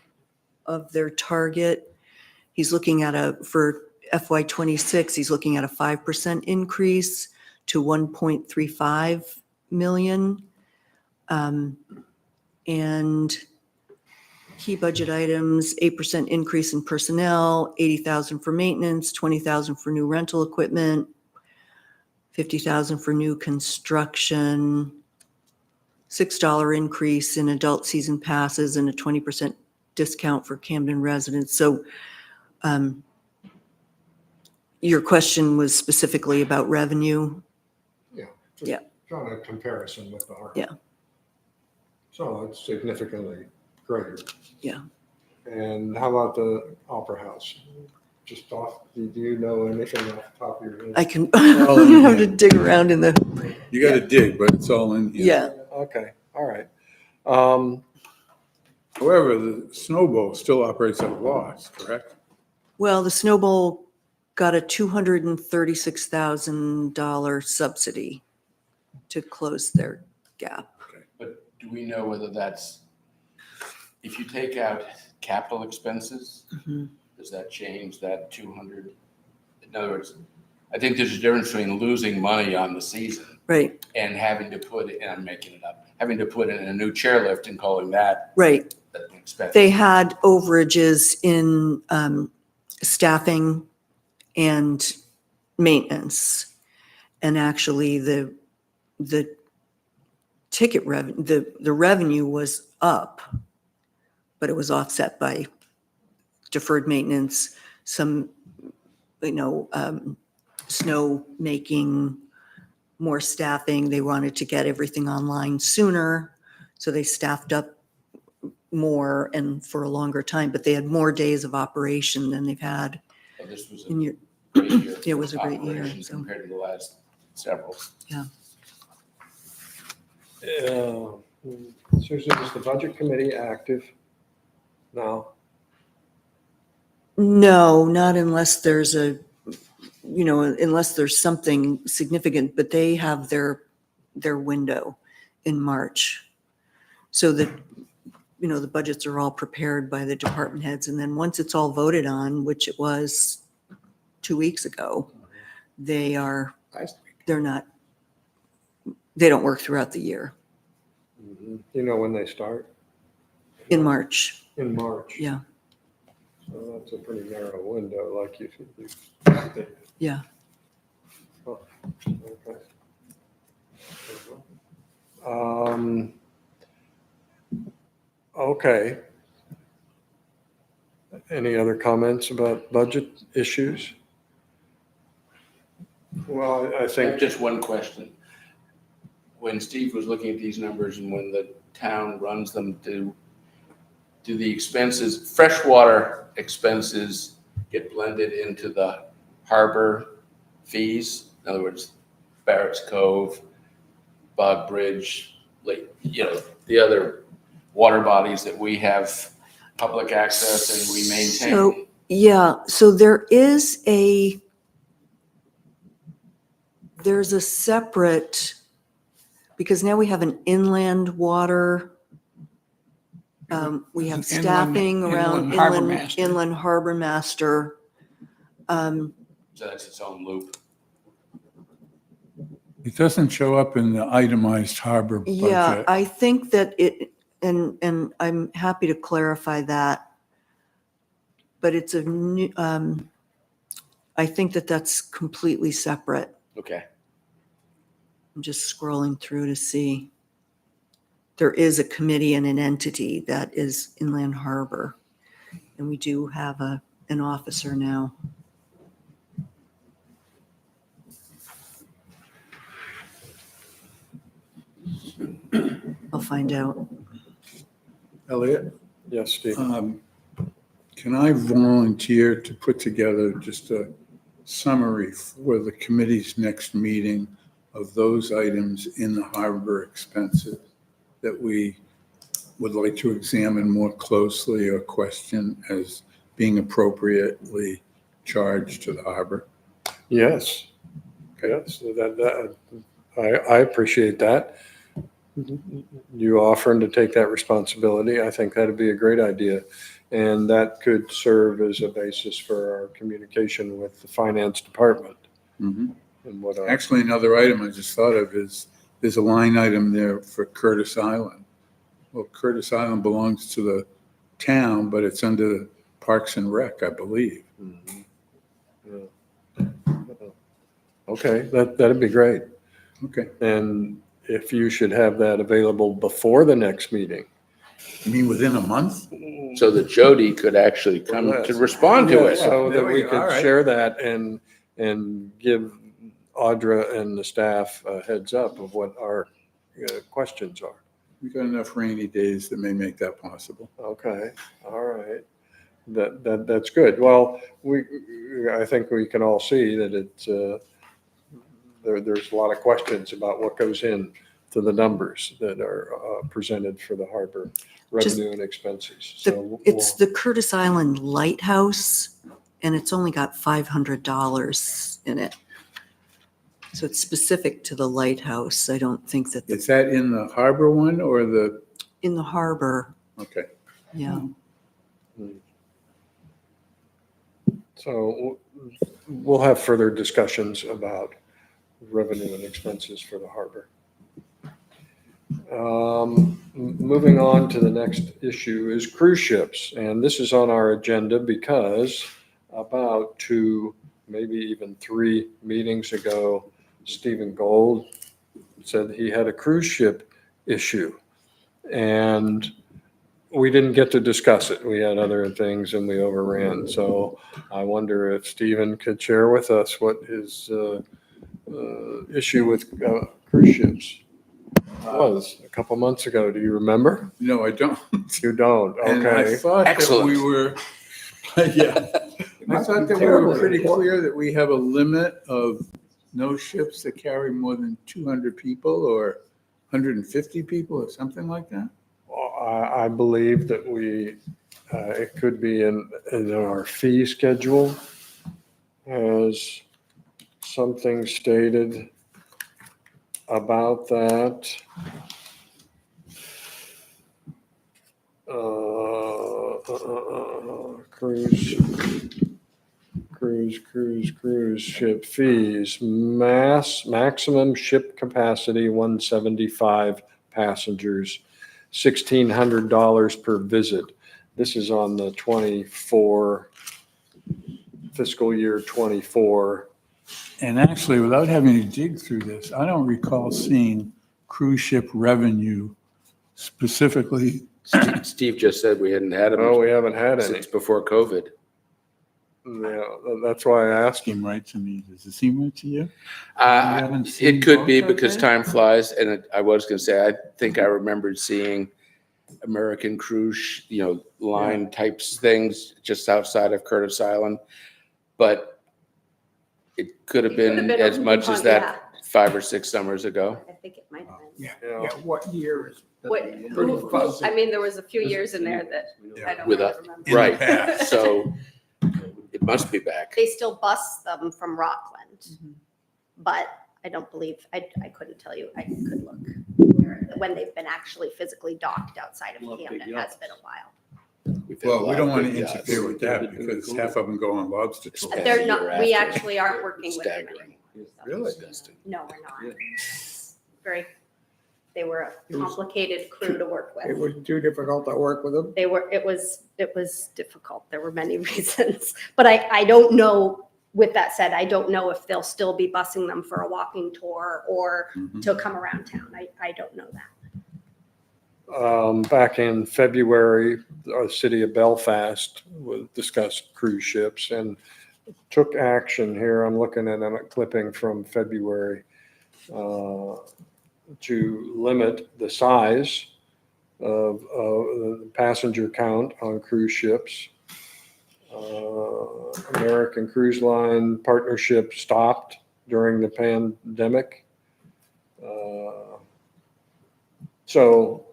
of their target. He's looking at for FY '26, he's looking at a 5% increase to 1.35 million. And key budget items, 8% increase in personnel, 80,000 for maintenance, 20,000 for new rental equipment, 50,000 for new construction, $6 increase in adult season passes, and a 20% discount for Camden residents. So your question was specifically about revenue. Just Yeah. Trying a comparison with the harbor. Yeah. So it's significantly greater. Yeah. And how about the Opera House? Just off, do you know anything off the top of your head? I can, you have to dig around in the, You got to dig, but it's all in here. yeah. Okay, all right. However, the Snowball still operates at a loss, correct? Well, the Snowball got a $236,000 subsidy to close their gap. But do we know whether that's, if you take out capital expenses, Mhm. does that change that 200? In other words, I think there's a difference between losing money on the season Right, and having to put, and I'm making it up, having to put in a new chairlift and calling that right. expense? They had overages in staffing and maintenance. And actually, the ticket revenue, the revenue was up, but it was offset by deferred maintenance, some, snow making, more staffing. They wanted to get everything online sooner, so they staffed up more and for a longer time, but they had more days of operation than they've had So this was in your, a great year. it was a for great year, operations so. Compared to the last several. Susan, is the budget committee active now? No, not unless there's unless there's something significant, but they have their window in March. So that, the budgets are all prepared by the department heads. And then once it's all voted on, which it was 2 weeks ago, they don't work throughout the year. You know when they start? In March, In March. yeah, So that's a pretty narrow window, like you stated. yeah. Oh, okay. Okay. Any other comments about budget issues? Well, I I have think, just one question. When Steve was looking at these numbers and when the town runs them, do the expenses, freshwater expenses get blended into the harbor fees? In other words, Barrett's Cove, Bog Bridge, the other water bodies that we have public access and we maintain. So, yeah, so there's a separate, because now we have an inland water, we have Inland- staffing around inland harbor master. inland harbor master. So that's its own loop. It doesn't show up in the itemized harbor budget. Yeah, I think that and I'm happy to clarify that. But it's a new, I think that's completely separate. Okay. I'm just scrolling through to see. There is a committee and an entity that is Inland Harbor. And we do have an officer now. I'll find out. Elliot? Yes, Steve. Can I volunteer to put together just a summary for the committee's next meeting of those items in the harbor expenses that we would like to examine more closely or question as being appropriately charged to the harbor? Yes. Yes, I appreciate that. You offering to take that responsibility, I think that'd be a great idea. And that could serve as a basis for our communication with the finance department. Mhm. And what our, Actually, another item I just thought of is, there's a line item there for Curtis Island. Well, Curtis Island belongs to the town, but it's under Parks and Rec, I believe. Mhm. Yeah. Okay, that'd be great. Okay. And if you should have that available before the next meeting. You mean within a month? So that Jody could actually come to respond to it. So There that we we go. could All right. share that and give Audra and the staff a heads up of what our questions are. We've got enough rainy days that may make that possible. Okay, all right. That's good. Well, I think we can all see that it's, there's a lot of questions about what goes in to the numbers that are presented for the harbor revenue and expenses. So It's the Curtis Island Lighthouse, and it's only got $500 in it. So it's specific to the lighthouse. I don't think that Is that in the harbor one or the, in the harbor, okay. yeah. So we'll have further discussions about revenue and expenses for the harbor. Moving on to the next issue is cruise ships. And this is on our agenda because about 2, maybe even 3 meetings ago, Stephen Gold said he had a cruise ship issue. And we didn't get to discuss it. We had other things and we overran. So I wonder if Stephen could share with us what his issue with cruise ships was a couple months ago. Do you remember? No, I don't. You don't? And I Okay. thought that Excellent. we were, yeah, I thought that we were pretty clear that we have a limit of no ships that carry more than 200 people or 150 people or something like that. I believe that it could be in our fee schedule as something stated about that. Cruise ship fees, maximum ship capacity, 175 passengers, $1,600 per visit. This is on the 24, fiscal year 24. And actually, without having to dig through this, I don't recall seeing cruise ship revenue specifically. Steve just said we hadn't had Oh, them we haven't had any. since before COVID. Yeah, that's why I asked him. Seem right to me. Does it seem right to you? Uh, haven't seen It could be both, I because think? time flies, and I was going to say, I think I remembered seeing American cruise, line types things just outside of Curtis Island. But it could have It could been have been as much as yeah. that 5 or 6 summers ago. I think it might have been. Yeah. What year is? Pretty fuzzy. I mean, there was a few years in there that I don't With really a- remember. In the Right, past. so it must be back. They still bus them from Rockland, but I don't believe, I couldn't tell you, I could look when they've been actually physically docked outside of Love big Camden. It has been a while. We've had a Well, we lot don't of want to big yachts. interfere with that because half of them go on lobster It's tours. been They're a not, year we after. actually aren't working with them Staggering. anymore. Really? Disgusting. No, we're not. Yeah. Very, they were a complicated crew to work It with. was too difficult to work with them. It was difficult. There were many reasons. But I don't know, with that said, I don't know if they'll still be busing them for a walking tour or Mhm. to come around town. I don't know that. Back in February, the city of Belfast discussed cruise ships and took action here. I'm looking at a clipping from February to limit the size of the passenger count on cruise ships. American Cruise Line partnership stopped during the pandemic. So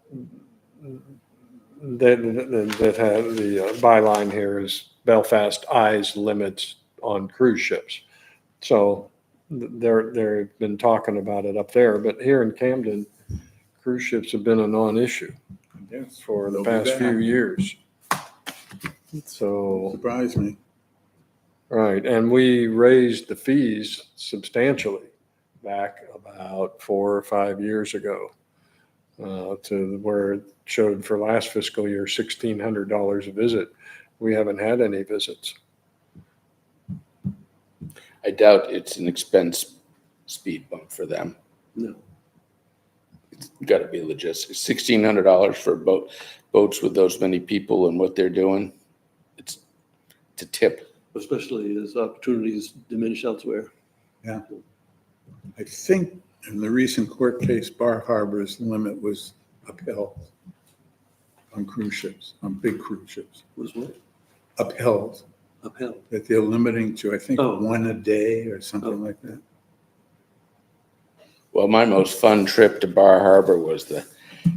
that had the byline here is Belfast eyes limits on cruise ships. So they've been talking about it up there, but here in Camden, cruise ships have been a non-issue Yes, for the they'll be past few back. years. So, Surprised me. right, and we raised the fees substantially back about 4 or 5 years ago to where it showed for last fiscal year $1,600 a visit. We haven't had any visits. I doubt it's an expense speed bump for them. No. It's got to be logistics. $1,600 for boats with those many people and what they're doing. It's a tip. Especially as opportunities diminish elsewhere. I think in the recent court case, Bar Harbor's limit was upheld on cruise ships, on big cruise ships. Was what? Upheld, Upheld. that they're limiting to, I think, Oh. 1 a day or something like that. Well, my most fun trip to Bar Harbor was the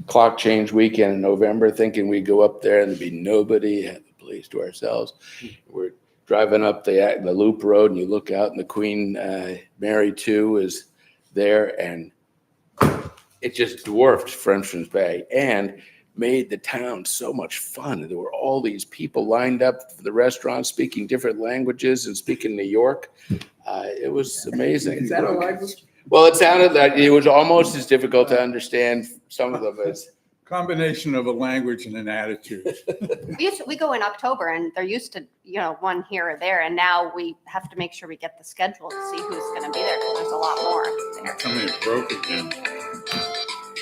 clock change weekend in November, thinking we'd go up there and there'd be nobody, had the place to ourselves. We're driving up the loop road and you look out and the Queen Mary 2 is there, and it just dwarfed Frenchman's Bay and made the town so much fun. There were all these people lined up for the restaurant speaking different languages and speaking New York. It was amazing. Is that a language? Well, it sounded like it was almost as difficult to understand some of them as. Combination of a language and an attitude. We go in October and they're used to, one here or there. And now we have to make sure we get the schedule to see who's going to be there because there's a lot more there. Something broke again.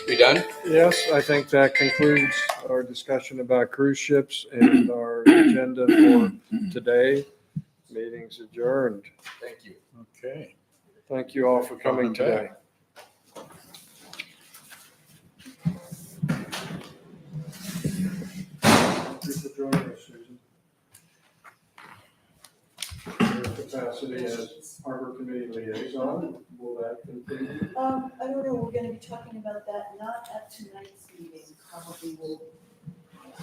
We done? Yes, I think that concludes our discussion about cruise ships and our agenda for today. Meeting's adjourned. Thank you. Okay. Thank you all for coming today. Thank you for joining us, Susan. Your capacity as Harbor Committee liaison, will that continue? I don't know, we're gonna be talking about that, not at tonight's meeting, probably we'll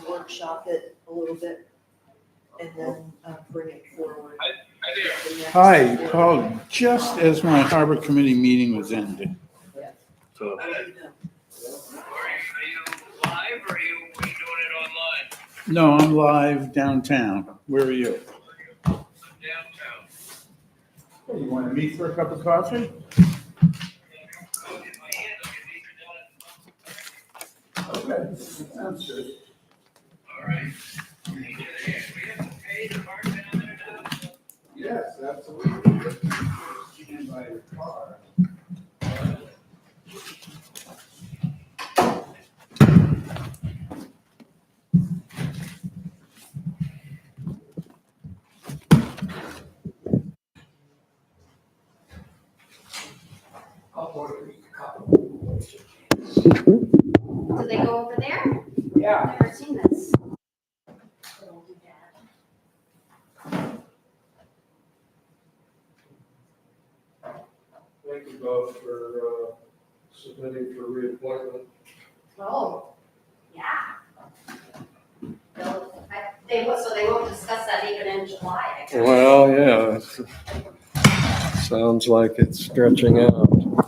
workshop it a little bit and then bring it forward. The next Hi, board. called just as my Harbor Committee meeting was ending. So, I don't know. Live or are you doing it online? no, I'm live downtown. Where are you? Downtown. Hey, you want to meet for a cup of coffee? I'll get my hands, I'll get Okay, sounds good. all right. We have to pay to park down there now? Yes, absolutely. Stand by your car. Do they go over there? Yeah. I've never seen this. Thank you both for submitting for reappointment. Oh, yeah. So they won't discuss that even in July, I guess. Well, yeah, sounds like it's stretching out.